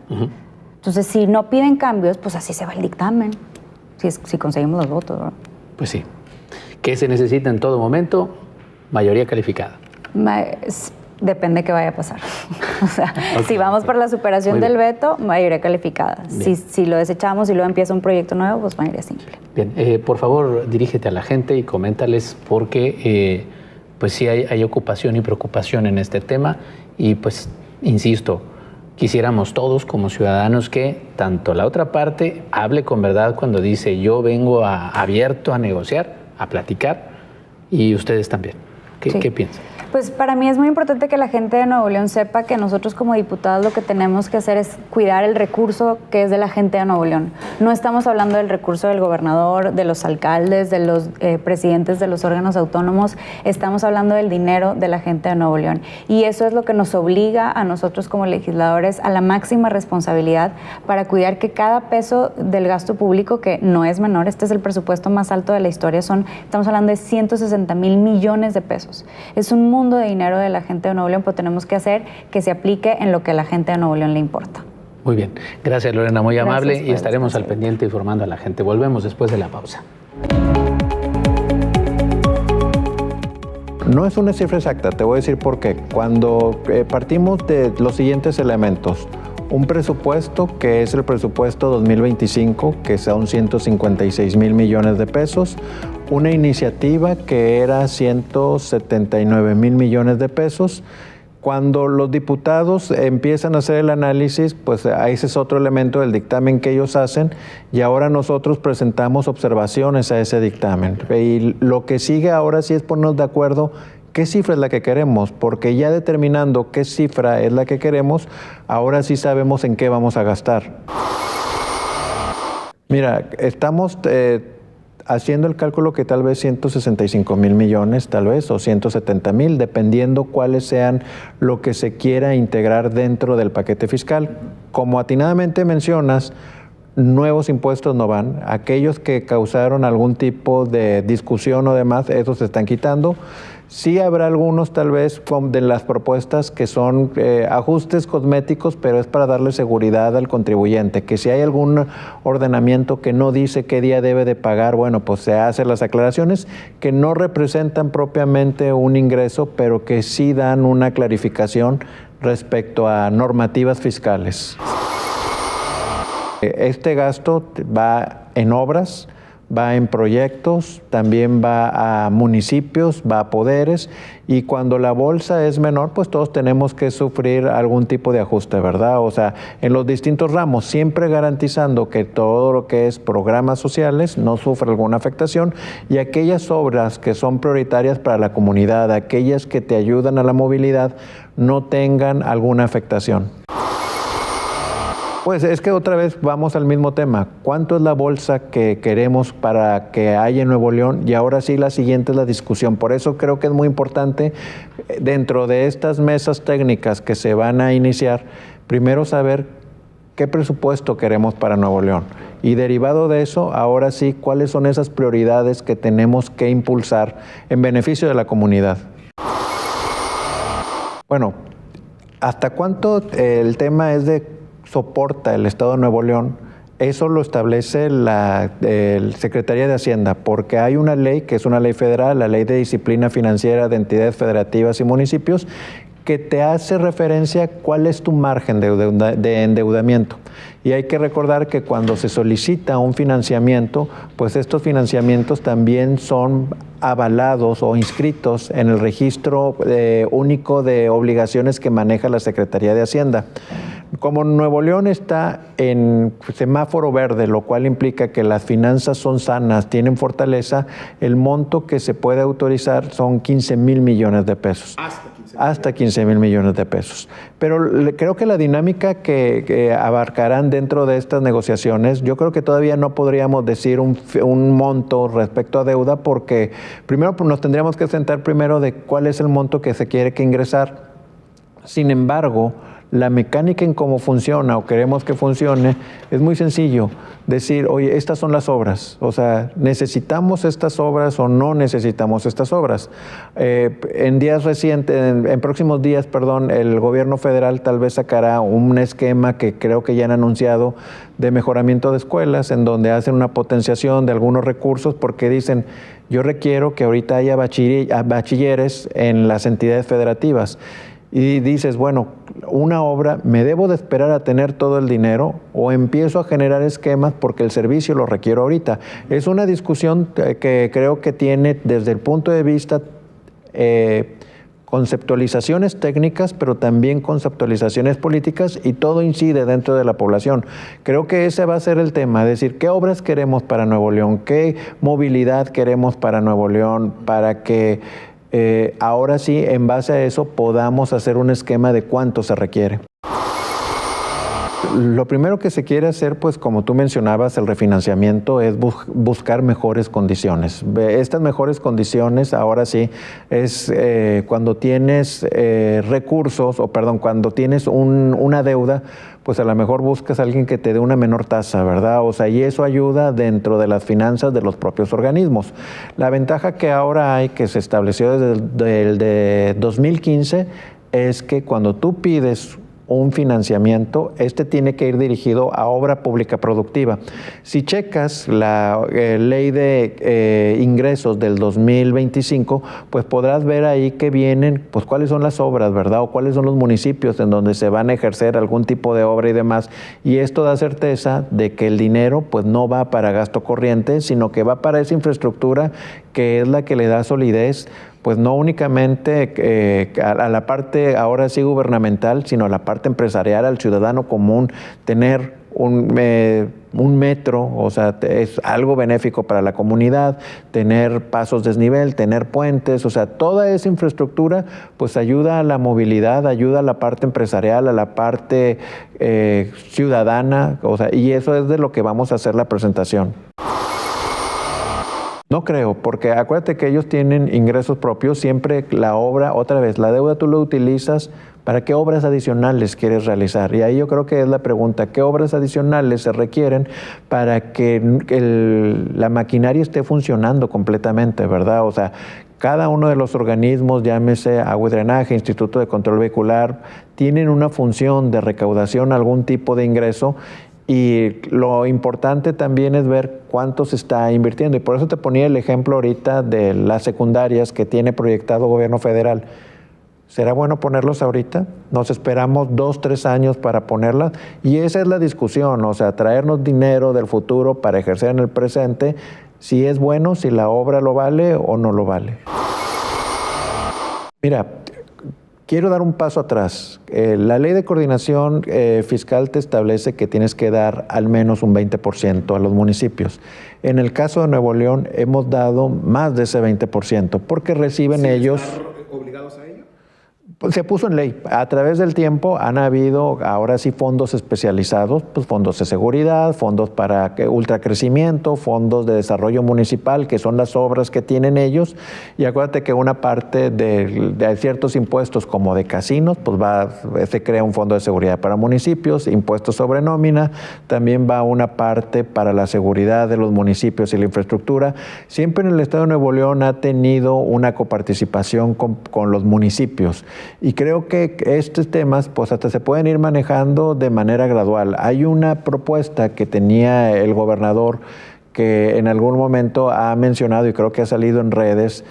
Entonces, si no piden cambios, pues así se va el dictamen. Si conseguimos los votos, ¿verdad? Pues sí. ¿Qué se necesita en todo momento? Mayoría calificada. Depende qué vaya a pasar. O sea, si vamos por la superación del veto, mayoría calificada. Si lo desechamos y luego empieza un proyecto nuevo, pues mayoría simple. Bien, por favor, dirígete a la gente y coméntales porque pues sí hay ocupación y preocupación en este tema y pues, insisto, quisiéramos todos como ciudadanos que tanto la otra parte hable con verdad cuando dice yo vengo abierto a negociar, a platicar y ustedes también. ¿Qué piensan? Pues para mí es muy importante que la gente de Nuevo León sepa que nosotros como diputados lo que tenemos que hacer es cuidar el recurso que es de la gente de Nuevo León. No estamos hablando del recurso del gobernador, de los alcaldes, de los presidentes de los órganos autónomos, estamos hablando del dinero de la gente de Nuevo León. Y eso es lo que nos obliga a nosotros como legisladores a la máxima responsabilidad para cuidar que cada peso del gasto público, que no es menor, este es el presupuesto más alto de la historia, estamos hablando de 160,000 millones de pesos. Es un de dinero de la gente de Nuevo León, pero tenemos que hacer que se aplique en lo que a la gente de Nuevo León le importa. Muy bien. Gracias, Lorena, muy amable y estaremos al pendiente informando a la gente. Volvemos después de la pausa. No es una cifra exacta, te voy a decir por qué. Cuando partimos de los siguientes elementos, un presupuesto que es el presupuesto 2025, que son 156,000 millones de pesos, una iniciativa que era 179,000 millones de pesos. Cuando los diputados empiezan a hacer el análisis, pues ese es otro elemento del dictamen que ellos hacen y ahora nosotros presentamos observaciones a ese dictamen. Y lo que sigue ahora sí es ponernos de acuerdo qué cifra es la que queremos, porque ya determinando qué cifra es la que queremos, ahora sí sabemos en qué vamos a gastar. Mira, estamos haciendo el cálculo que tal vez 165,000 millones, tal vez, o 170,000, dependiendo cuáles sean lo que se quiera integrar dentro del paquete fiscal. Como atinadamente mencionas, nuevos impuestos no van. Aquellos que causaron algún tipo de discusión o demás, esos se están quitando. Sí habrá algunos tal vez de las propuestas que son ajustes cosméticos, pero es para darle seguridad al contribuyente, que si hay algún ordenamiento que no dice qué día debe de pagar, bueno, pues se hacen las aclaraciones que no representan propiamente un ingreso, pero que sí dan una clarificación respecto a normativas fiscales. Este gasto va en obras, va en proyectos, también va a municipios, va a poderes y cuando la bolsa es menor, pues todos tenemos que sufrir algún tipo de ajuste, ¿verdad? O sea, en los distintos ramos, siempre garantizando que todo lo que es programas sociales no sufra alguna afectación y aquellas obras que son prioritarias para la comunidad, aquellas que te ayudan a la movilidad, no tengan alguna afectación. Pues es que otra vez vamos al mismo tema. ¿Cuánto es la bolsa que queremos para que haya en Nuevo León? Y ahora sí la siguiente es la discusión. Por eso creo que es muy importante dentro de estas mesas técnicas que se van a iniciar, primero saber qué presupuesto queremos para Nuevo León. Y derivado de eso, ahora sí, cuáles son esas prioridades que tenemos que impulsar en beneficio de la comunidad. Bueno, ¿hasta cuánto el tema es de soporta el Estado de Nuevo León? Eso lo establece la Secretaría de Hacienda, porque hay una ley, que es una ley federal, la Ley de Disciplina Financiera de Entidades Federativas y Municipios, que te hace referencia a cuál es tu margen de endeudamiento. Y hay que recordar que cuando se solicita un financiamiento, pues estos financiamientos también son avalados o inscritos en el registro único de obligaciones que maneja la Secretaría de Hacienda. Como Nuevo León está en semáforo verde, lo cual implica que las finanzas son sanas, tienen fortaleza, el monto que se puede autorizar son 15,000 millones de pesos. Hasta 15,000 millones de pesos. Pero creo que la dinámica que abarcarán dentro de estas negociaciones, yo creo que todavía no podríamos decir un monto respecto a deuda, porque primero nos tendríamos que sentar primero de cuál es el monto que se quiere que ingresar. Sin embargo, la mecánica en cómo funciona o queremos que funcione es muy sencillo. Decir, oye, estas son las obras. O sea, ¿necesitamos estas obras o no necesitamos estas obras? En días recientes, en próximos días, el gobierno federal tal vez sacará un esquema que creo que ya han anunciado de mejoramiento de escuelas, en donde hacen una potenciación de algunos recursos, porque dicen, yo requiero que ahorita haya bachilleres en las entidades federativas. Y dices, bueno, una obra, ¿me debo de esperar a tener todo el dinero o empiezo a generar esquemas porque el servicio lo requiero ahorita? Es una discusión que creo que tiene desde el punto de vista conceptualizaciones técnicas, pero también conceptualizaciones políticas, y todo incide dentro de la población. Creo que ese va a ser el tema, es decir, ¿qué obras queremos para Nuevo León? ¿Qué movilidad queremos para Nuevo León? Para que ahora sí, en base a eso, podamos hacer un esquema de cuánto se requiere. Lo primero que se quiere hacer, pues como tú mencionabas, el refinanciamiento es buscar mejores condiciones. Estas mejores condiciones, ahora sí, es cuando tienes recursos, cuando tienes una deuda, pues a lo mejor buscas a alguien que te dé una menor tasa, ¿verdad? O sea, y eso ayuda dentro de las finanzas de los propios organismos. La ventaja que ahora hay, que se estableció desde el 2015, es que cuando tú pides un financiamiento, este tiene que ir dirigido a obra pública productiva. Si checas la ley de ingresos del 2025, pues podrás ver ahí que vienen, pues cuáles son las obras, ¿verdad? O cuáles son los municipios en donde se van a ejercer algún tipo de obra y demás. Y esto da certeza de que el dinero pues no va para gasto corriente, sino que va para esa infraestructura que es la que le da solidez, pues no únicamente a la parte ahora sí gubernamental, sino a la parte empresarial, al ciudadano común. Tener un metro, o sea, es algo benéfico para la comunidad, tener pasos desnivel, tener puentes, o sea, toda esa infraestructura pues ayuda a la movilidad, ayuda a la parte empresarial, a la parte ciudadana, o sea, y eso es de lo que vamos a hacer la presentación. No creo, porque acuérdate que ellos tienen ingresos propios, siempre la obra, otra vez, la deuda tú lo utilizas, ¿para qué obras adicionales quieres realizar? Y ahí yo creo que es la pregunta, ¿qué obras adicionales se requieren para que la maquinaria esté funcionando completamente, ¿verdad? O sea, cada uno de los organismos, llámese Agua y Drenaje, Instituto de Control Vehicular, tienen una función de recaudación, algún tipo de ingreso. Y lo importante también es ver cuánto se está invirtiendo. Y por eso te ponía el ejemplo ahorita de las secundarias que tiene proyectado el gobierno federal. ¿Será bueno ponerlos ahorita? Nos esperamos 2, 3 años para ponerlas. Y esa es la discusión, o sea, traernos dinero del futuro para ejercer en el presente, si es bueno, si la obra lo vale o no lo vale. Mira, quiero dar un paso atrás. La ley de coordinación fiscal te establece que tienes que dar al menos un 20% a los municipios. En el caso de Nuevo León hemos dado más de ese 20%, porque reciben ellos... ¿Están obligados a ello? Se puso en ley. A través del tiempo han habido ahora sí fondos especializados, pues fondos de seguridad, fondos para ultracrecimiento, fondos de desarrollo municipal, que son las obras que tienen ellos. Y acuérdate que una parte de ciertos impuestos como de casinos, pues se crea un fondo de seguridad para municipios, impuestos sobre nómina, también va una parte para la seguridad de los municipios y la infraestructura. Siempre en el Estado de Nuevo León ha tenido una coparticipación con los municipios. Y creo que estos temas pues hasta se pueden ir manejando de manera gradual. Hay una propuesta que tenía el gobernador que en algún momento ha mencionado y creo que ha salido en redes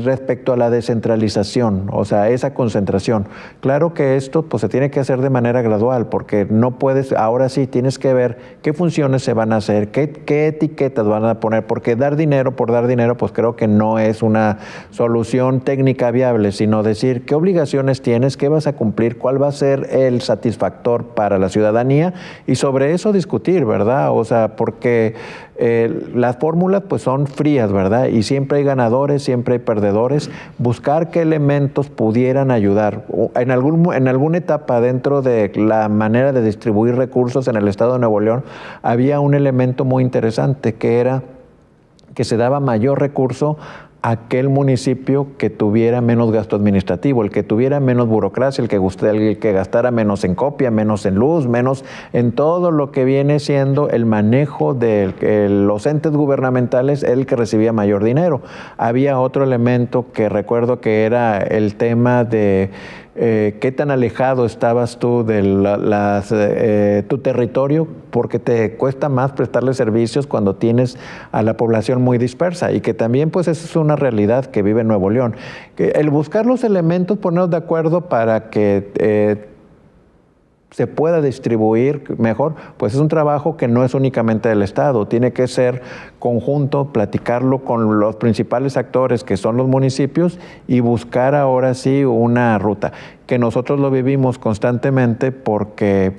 respecto a la descentralización, o sea, esa concentración. Claro que esto pues se tiene que hacer de manera gradual porque no puedes, ahora sí tienes que ver qué funciones se van a hacer, qué etiquetas van a poner, porque dar dinero por dar dinero pues creo que no es una solución técnica viable, sino decir qué obligaciones tienes, qué vas a cumplir, cuál va a ser el satisfactor para la ciudadanía y sobre eso discutir, ¿verdad? O sea, porque las fórmulas pues son frías, ¿verdad? Y siempre hay ganadores, siempre hay perdedores. Buscar qué elementos pudieran ayudar. En alguna etapa dentro de la manera de distribuir recursos en el Estado de Nuevo León había un elemento muy interesante que era que se daba mayor recurso a aquel municipio que tuviera menos gasto administrativo, el que tuviera menos burocracia, el que gastara menos en copia, menos en luz, menos en todo lo que viene siendo el manejo de los entes gubernamentales, el que recibía mayor dinero. Había otro elemento que recuerdo que era el tema de qué tan alejado estabas tú de tu territorio, porque te cuesta más prestarle servicios cuando tienes a la población muy dispersa y que también pues esa es una realidad que vive Nuevo León. El buscar los elementos, ponernos de acuerdo para que se pueda distribuir mejor, pues es un trabajo que no es únicamente del Estado, tiene que ser conjunto, platicarlo con los principales actores que son los municipios y buscar ahora sí una ruta, que nosotros lo vivimos constantemente porque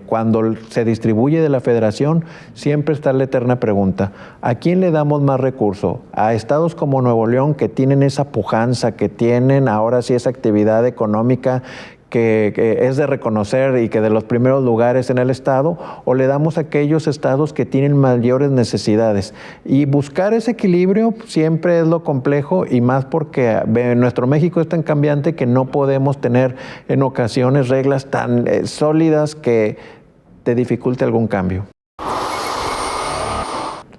cuando se distribuye de la federación siempre está la eterna pregunta, ¿a quién le damos más recursos? A estados como Nuevo León que tienen esa pujanza, que tienen ahora sí esa actividad económica que es de reconocer y que de los primeros lugares en el estado, o le damos a aquellos estados que tienen mayores necesidades. Y buscar ese equilibrio siempre es lo complejo y más porque nuestro México es tan cambiante que no podemos tener en ocasiones reglas tan sólidas que te dificulte algún cambio.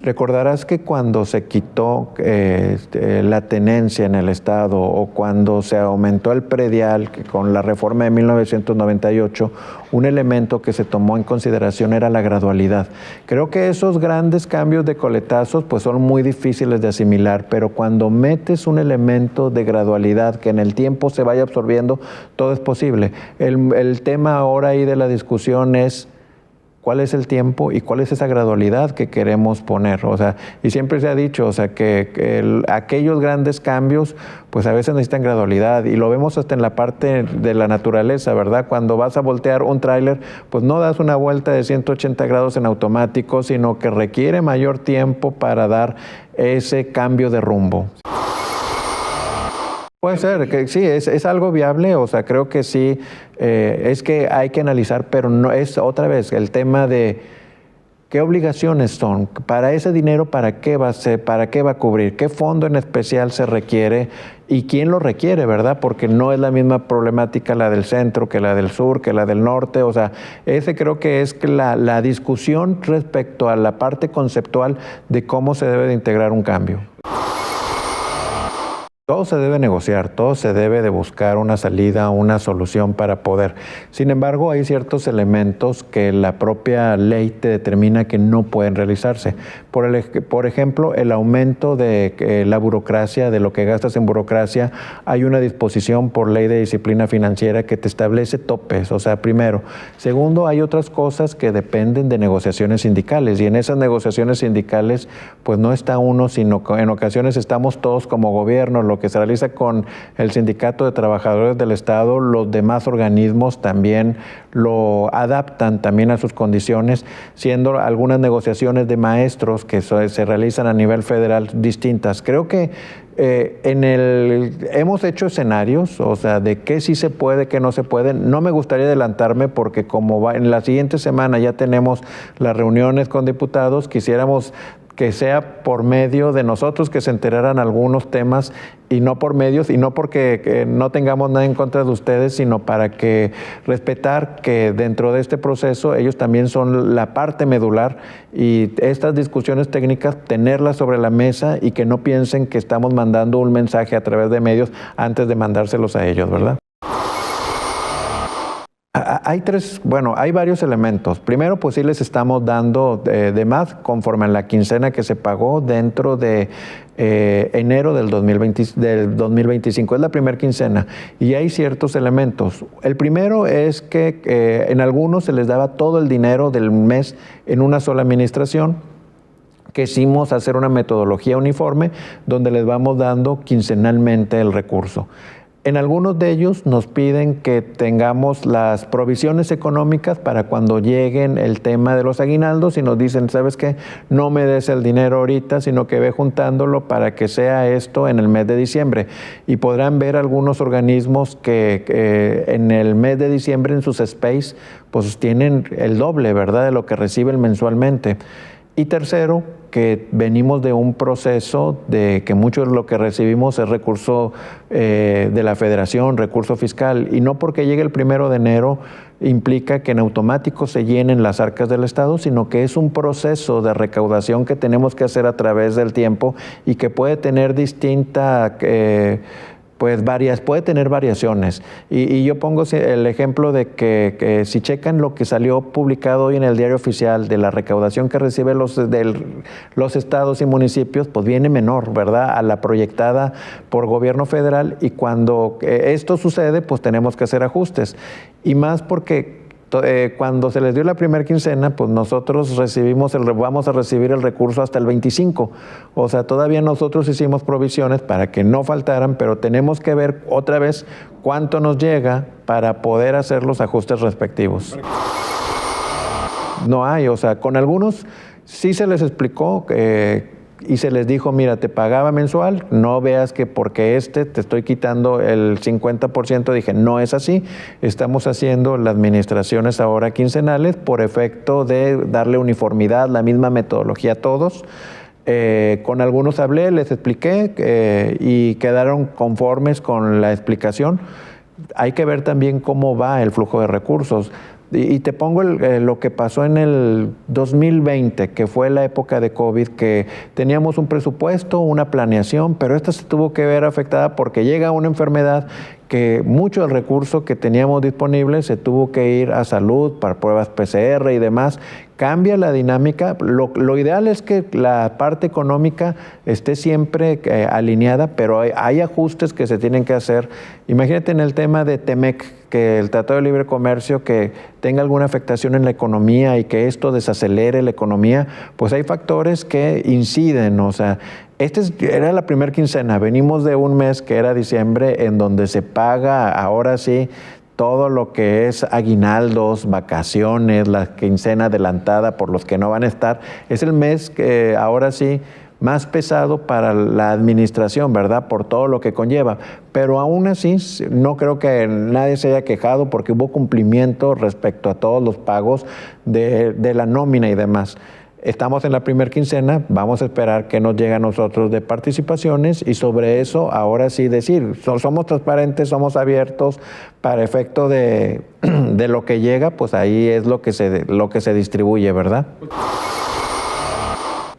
Recordarás que cuando se quitó la tenencia en el Estado o cuando se aumentó el predial, que con la reforma de 1998, un elemento que se tomó en consideración era la gradualidad. Creo que esos grandes cambios de coletazos pues son muy difíciles de asimilar, pero cuando metes un elemento de gradualidad que en el tiempo se vaya absorbiendo, todo es posible. El tema ahora ahí de la discusión es cuál es el tiempo y cuál es esa gradualidad que queremos poner. O sea, y siempre se ha dicho, o sea, que aquellos grandes cambios, pues a veces necesitan gradualidad y lo vemos hasta en la parte de la naturaleza, ¿verdad? Cuando vas a voltear un tráiler, pues no das una vuelta de 180 grados en automático, sino que requiere mayor tiempo para dar ese cambio de rumbo. Puede ser, que sí, es algo viable, o sea, creo que sí, es que hay que analizar, pero no es otra vez el tema de qué obligaciones son, para ese dinero, para qué va a ser, para qué va a cubrir, qué fondo en especial se requiere y quién lo requiere, ¿verdad? Porque no es la misma problemática la del centro que la del sur, que la del norte, o sea, ese creo que es la discusión respecto a la parte conceptual de cómo se debe de integrar un cambio. Todo se debe negociar, todo se debe de buscar una salida, una solución para poder. Sin embargo, hay ciertos elementos que la propia ley te determina que no pueden realizarse. Por ejemplo, el aumento de la burocracia, de lo que gastas en burocracia, hay una disposición por ley de disciplina financiera que te establece topes, o sea, primero. Segundo, hay otras cosas que dependen de negociaciones sindicales y en esas negociaciones sindicales, pues no está uno, sino que en ocasiones estamos todos como gobierno, lo que se realiza con el Sindicato de Trabajadores del Estado, los demás organismos también lo adaptan también a sus condiciones, siendo algunas negociaciones de maestros que se realizan a nivel federal distintas. Creo que Hemos hecho escenarios, o sea, de qué sí se puede, qué no se puede. No me gustaría adelantarme porque como en la siguiente semana ya tenemos las reuniones con diputados, quisiéramos que sea por medio de nosotros que se enteraran algunos temas y no por medios, y no porque no tengamos nada en contra de ustedes, sino para que respetar que dentro de este proceso ellos también son la parte medular y estas discusiones técnicas tenerlas sobre la mesa y que no piensen que estamos mandando un mensaje a través de medios antes de mandárselos a ellos, ¿verdad? Hay varios elementos. Primero, pues sí les estamos dando de más conforme a la quincena que se pagó dentro de enero del 2025. Es la primera quincena y hay ciertos elementos. El primero es que en algunos se les daba todo el dinero del mes en una sola administración. Quisimos hacer una metodología uniforme donde les vamos dando quincenalmente el recurso. En algunos de ellos nos piden que tengamos las provisiones económicas para cuando lleguen el tema de los aguinaldos y nos dicen, ¿sabes qué? No me des el dinero ahorita, sino que ve juntándolo para que sea esto en el mes de diciembre. Y podrán ver algunos organismos que en el mes de diciembre en sus SPACE pues tienen el doble, ¿verdad?, de lo que reciben mensualmente. Y tercero, que venimos de un proceso de que mucho de lo que recibimos es recurso de la Federación, recurso fiscal, y no porque llegue el 1 de enero implica que en automático se llenen las arcas del Estado, sino que es un proceso de recaudación que tenemos que hacer a través del tiempo y que puede tener puede tener variaciones. Y yo pongo el ejemplo de que si checan lo que salió publicado hoy en el Diario Oficial de la recaudación que reciben los estados y municipios, pues viene menor, ¿verdad?, a la proyectada por gobierno federal, y cuando esto sucede, pues tenemos que hacer ajustes. Y más porque cuando se les dio la primera quincena, pues nosotros vamos a recibir el recurso hasta el 25. O sea, todavía nosotros hicimos provisiones para que no faltaran, pero tenemos que ver otra vez cuánto nos llega para poder hacer los ajustes respectivos. No hay, o sea, con algunos sí se les explicó y se les dijo, mira, te pagaba mensual, no veas que porque te estoy quitando el 50%. Dije, no es así, estamos haciendo las administraciones ahora quincenales por efecto de darle uniformidad, la misma metodología a todos. Con algunos hablé, les expliqué y quedaron conformes con la explicación. Hay que ver también cómo va el flujo de recursos. Y te pongo lo que pasó en el 2020, que fue la época de COVID, que teníamos un presupuesto, una planeación, pero esta se tuvo que ver afectada porque llega una enfermedad que mucho del recurso que teníamos disponible se tuvo que ir a salud para pruebas PCR y demás. Cambia la dinámica. Lo ideal es que la parte económica esté siempre alineada, pero hay ajustes que se tienen que hacer. Imagínate en el tema de TEMEC, que el Tratado de Libre Comercio que tenga alguna afectación en la economía y que esto desacelere la economía, pues hay factores que inciden, o sea, era la primera quincena, venimos de un mes que era diciembre, en donde se paga ahora sí todo lo que es aguinaldos, vacaciones, la quincena adelantada por los que no van a estar. Es el mes que ahora sí más pesado para la administración, ¿verdad?, por todo lo que conlleva. Pero aún así, no creo que nadie se haya quejado porque hubo cumplimiento respecto a todos los pagos de la nómina y demás. Estamos en la primera quincena, vamos a esperar que nos llegue a nosotros de participaciones y sobre eso ahora sí decir, somos transparentes, somos abiertos para efecto de lo que llega, pues ahí es lo que se distribuye, ¿verdad?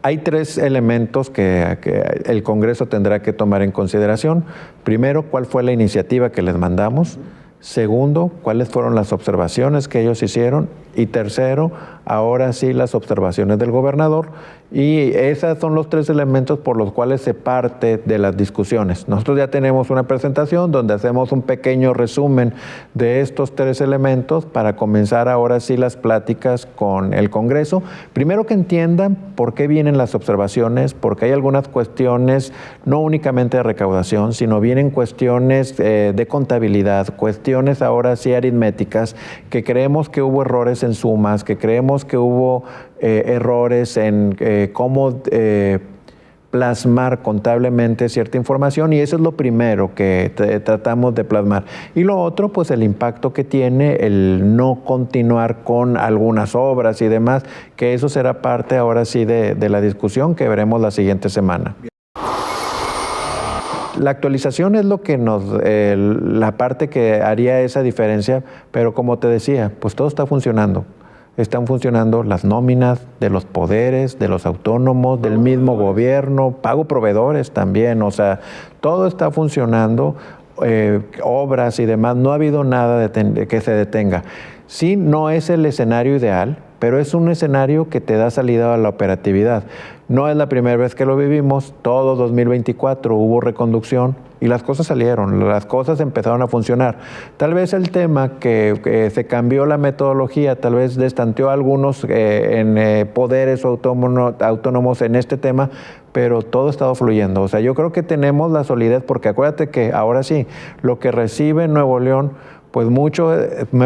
Hay 3 elementos que el Congreso tendrá que tomar en consideración. Primero, ¿cuál fue la iniciativa que les mandamos? Segundo, ¿cuáles fueron las observaciones que ellos hicieron? Y tercero, ahora sí las observaciones del gobernador. Y esos son los 3 elementos por los cuales se parte de las discusiones. Nosotros ya tenemos una presentación donde hacemos un pequeño resumen de estos 3 elementos para comenzar ahora sí las pláticas con el Congreso. Primero que entiendan por qué vienen las observaciones, porque hay algunas cuestiones no únicamente de recaudación, sino vienen cuestiones de contabilidad, cuestiones ahora sí aritméticas, que creemos que hubo errores en sumas, que creemos que hubo errores en cómo plasmar contablemente cierta información y eso es lo primero que tratamos de plasmar. Y lo otro, pues el impacto que tiene el no continuar con algunas obras y demás, que eso será parte ahora sí de la discusión que veremos la siguiente semana. La actualización es lo que la parte que haría esa diferencia, pero como te decía, pues todo está funcionando. Están funcionando las nóminas de los poderes, de los autónomos, del mismo gobierno, pago proveedores también, o sea, todo está funcionando, obras y demás, no ha habido nada que se detenga. Sí, no es el escenario ideal, pero es un escenario que te da salida a la operatividad. No es la primera vez que lo vivimos, todo 2024 hubo reconducción y las cosas salieron, las cosas empezaron a funcionar. Tal vez el tema que se cambió la metodología, tal vez destanteó a algunos en poderes autónomos en este tema, pero todo ha estado fluyendo. O sea, yo creo que tenemos la solidez, porque acuérdate que ahora sí, lo que recibe Nuevo León, pues mucho,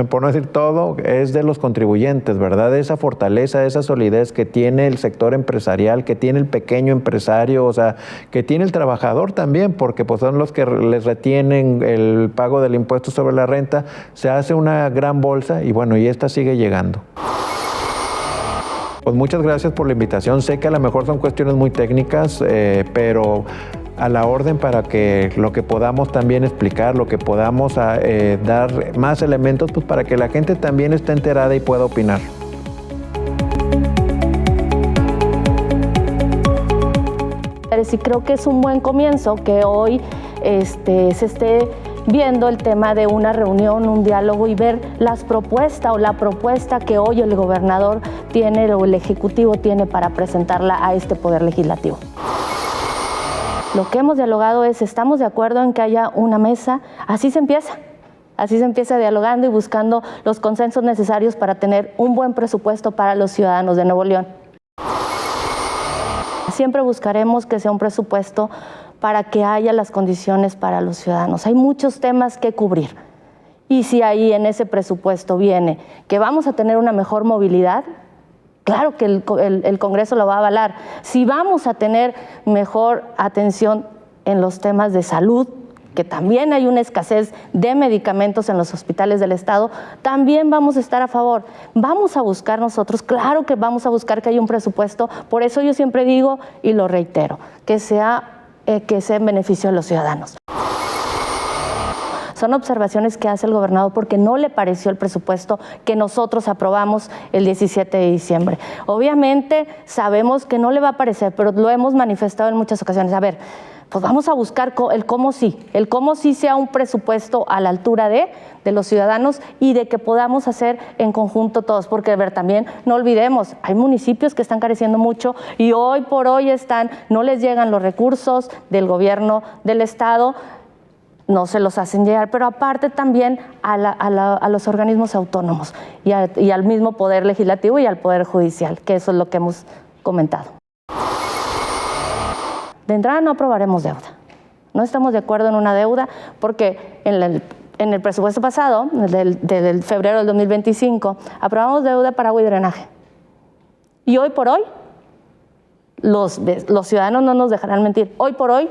por no decir todo, es de los contribuyentes, ¿verdad? Esa fortaleza, esa solidez que tiene el sector empresarial, que tiene el pequeño empresario, o sea, que tiene el trabajador también, porque pues son los que les retienen el pago del impuesto sobre la renta, se hace una gran bolsa y bueno, y esta sigue llegando. Pues muchas gracias por la invitación. Sé que a lo mejor son cuestiones muy técnicas, pero a la orden para que lo que podamos también explicar, lo que podamos dar más elementos, pues para que la gente también esté enterada y pueda opinar. Sí, creo que es un buen comienzo que hoy se esté viendo el tema de una reunión, un diálogo y ver las propuestas o la propuesta que hoy el gobernador tiene o el Ejecutivo tiene para presentarla a este Poder Legislativo. Lo que hemos dialogado es, estamos de acuerdo en que haya una mesa, así se empieza dialogando y buscando los consensos necesarios para tener un buen presupuesto para los ciudadanos de Nuevo León. Siempre buscaremos que sea un presupuesto para que haya las condiciones para los ciudadanos. Hay muchos temas que cubrir y si ahí en ese presupuesto viene que vamos a tener una mejor movilidad, claro que el Congreso lo va a avalar. Si vamos a tener mejor atención en los temas de salud, que también hay una escasez de medicamentos en los hospitales del Estado, también vamos a estar a favor. Vamos a buscar nosotros, claro que vamos a buscar que haya un presupuesto, por eso yo siempre digo y lo reitero, que sea en beneficio de los ciudadanos. Son observaciones que hace el gobernador porque no le pareció el presupuesto que nosotros aprobamos el 17 de diciembre. Obviamente sabemos que no le va a parecer, pero lo hemos manifestado en muchas ocasiones. A ver, pues vamos a buscar el cómo sí sea un presupuesto a la altura de los ciudadanos y de que podamos hacer en conjunto todos, porque a ver, también no olvidemos, hay municipios que están careciendo mucho y hoy por hoy no les llegan los recursos del gobierno del Estado, no se los hacen llegar, pero aparte también a los organismos autónomos y al mismo Poder Legislativo y al Poder Judicial, que eso es lo que hemos comentado. De entrada no aprobaremos deuda. No estamos de acuerdo en una deuda porque en el presupuesto pasado, del febrero del 2025, aprobamos deuda para agua y drenaje. Y hoy por hoy, los ciudadanos no nos dejarán mentir, hoy por hoy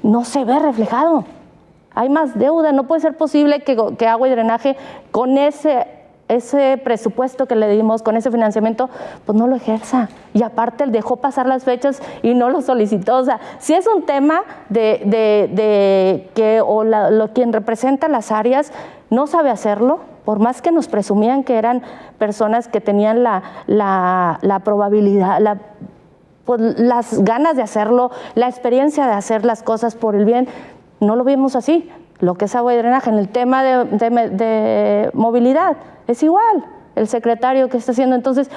no se ve reflejado. Hay más deuda, no puede ser posible que agua y drenaje con ese presupuesto que le dimos, con ese financiamiento, pues no lo ejerza. Y aparte él dejó pasar las fechas y no lo solicitó. O sea, si es un tema de que quien representa las áreas no sabe hacerlo, por más que nos presumían que eran personas que tenían la probabilidad, pues, las ganas de hacerlo, la experiencia de hacer las cosas por el bien, no lo vimos así. Lo que es agua y drenaje, en el tema de movilidad, es igual. El secretario que está haciendo, entonces,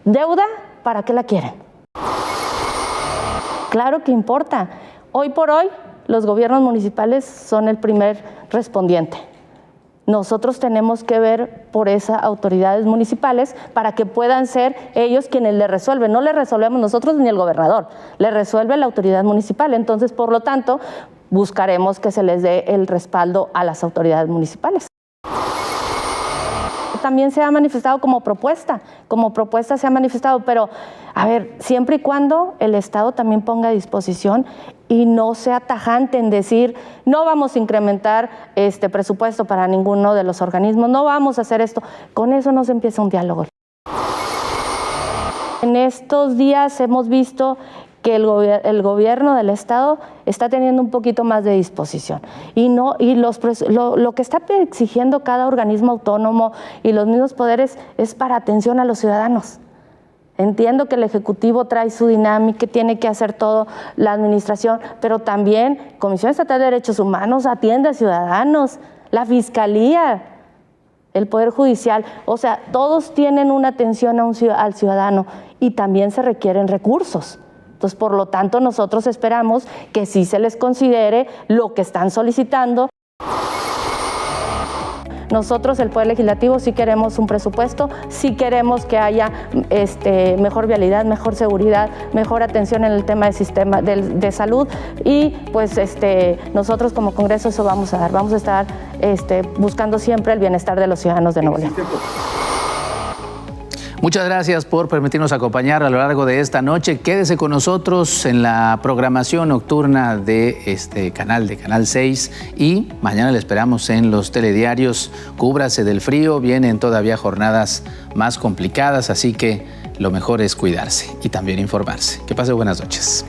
deuda, ¿para qué la quieren? Claro que importa. Hoy por hoy, los gobiernos municipales son el primer respondiente. Nosotros tenemos que ver por esas autoridades municipales para que puedan ser ellos quienes le resuelven. No le resolvemos nosotros ni el gobernador, le resuelve la autoridad municipal. Entonces, por lo tanto, buscaremos que se les dé el respaldo a las autoridades municipales. también se ha manifestado como propuesta se ha manifestado, pero a ver, siempre y cuando el Estado también ponga a disposición y no sea tajante en decir, no vamos a incrementar este presupuesto para ninguno de los organismos, no vamos a hacer esto. Con eso no se empieza un diálogo. En estos días hemos visto que el gobierno del Estado está teniendo un poquito más de disposición lo que está exigiendo cada organismo autónomo y los mismos poderes es para atención a los ciudadanos. Entiendo que el Ejecutivo trae su dinámica, tiene que hacer todo la administración, pero también Comisión Estatal de Derechos Humanos atiende a ciudadanos, la Fiscalía, el Poder Judicial, o sea, todos tienen una atención al ciudadano y también se requieren recursos. Entonces, por lo tanto, nosotros esperamos que sí se les considere lo que están solicitando. Nosotros, el Poder Legislativo, sí queremos un presupuesto, sí queremos que haya mejor vialidad, mejor seguridad, mejor atención en el tema del sistema de salud y pues nosotros como Congreso eso vamos a dar. Vamos a estar buscando siempre el bienestar de los ciudadanos de Nuevo León. Muchas gracias por permitirnos acompañar a lo largo de esta noche. Quédese con nosotros en la programación nocturna de este canal, de Canal 6. Y mañana le esperamos en los telediarios. Cúbrase del frío, vienen todavía jornadas más complicadas, así que lo mejor es cuidarse y también informarse. Que pase buenas noches.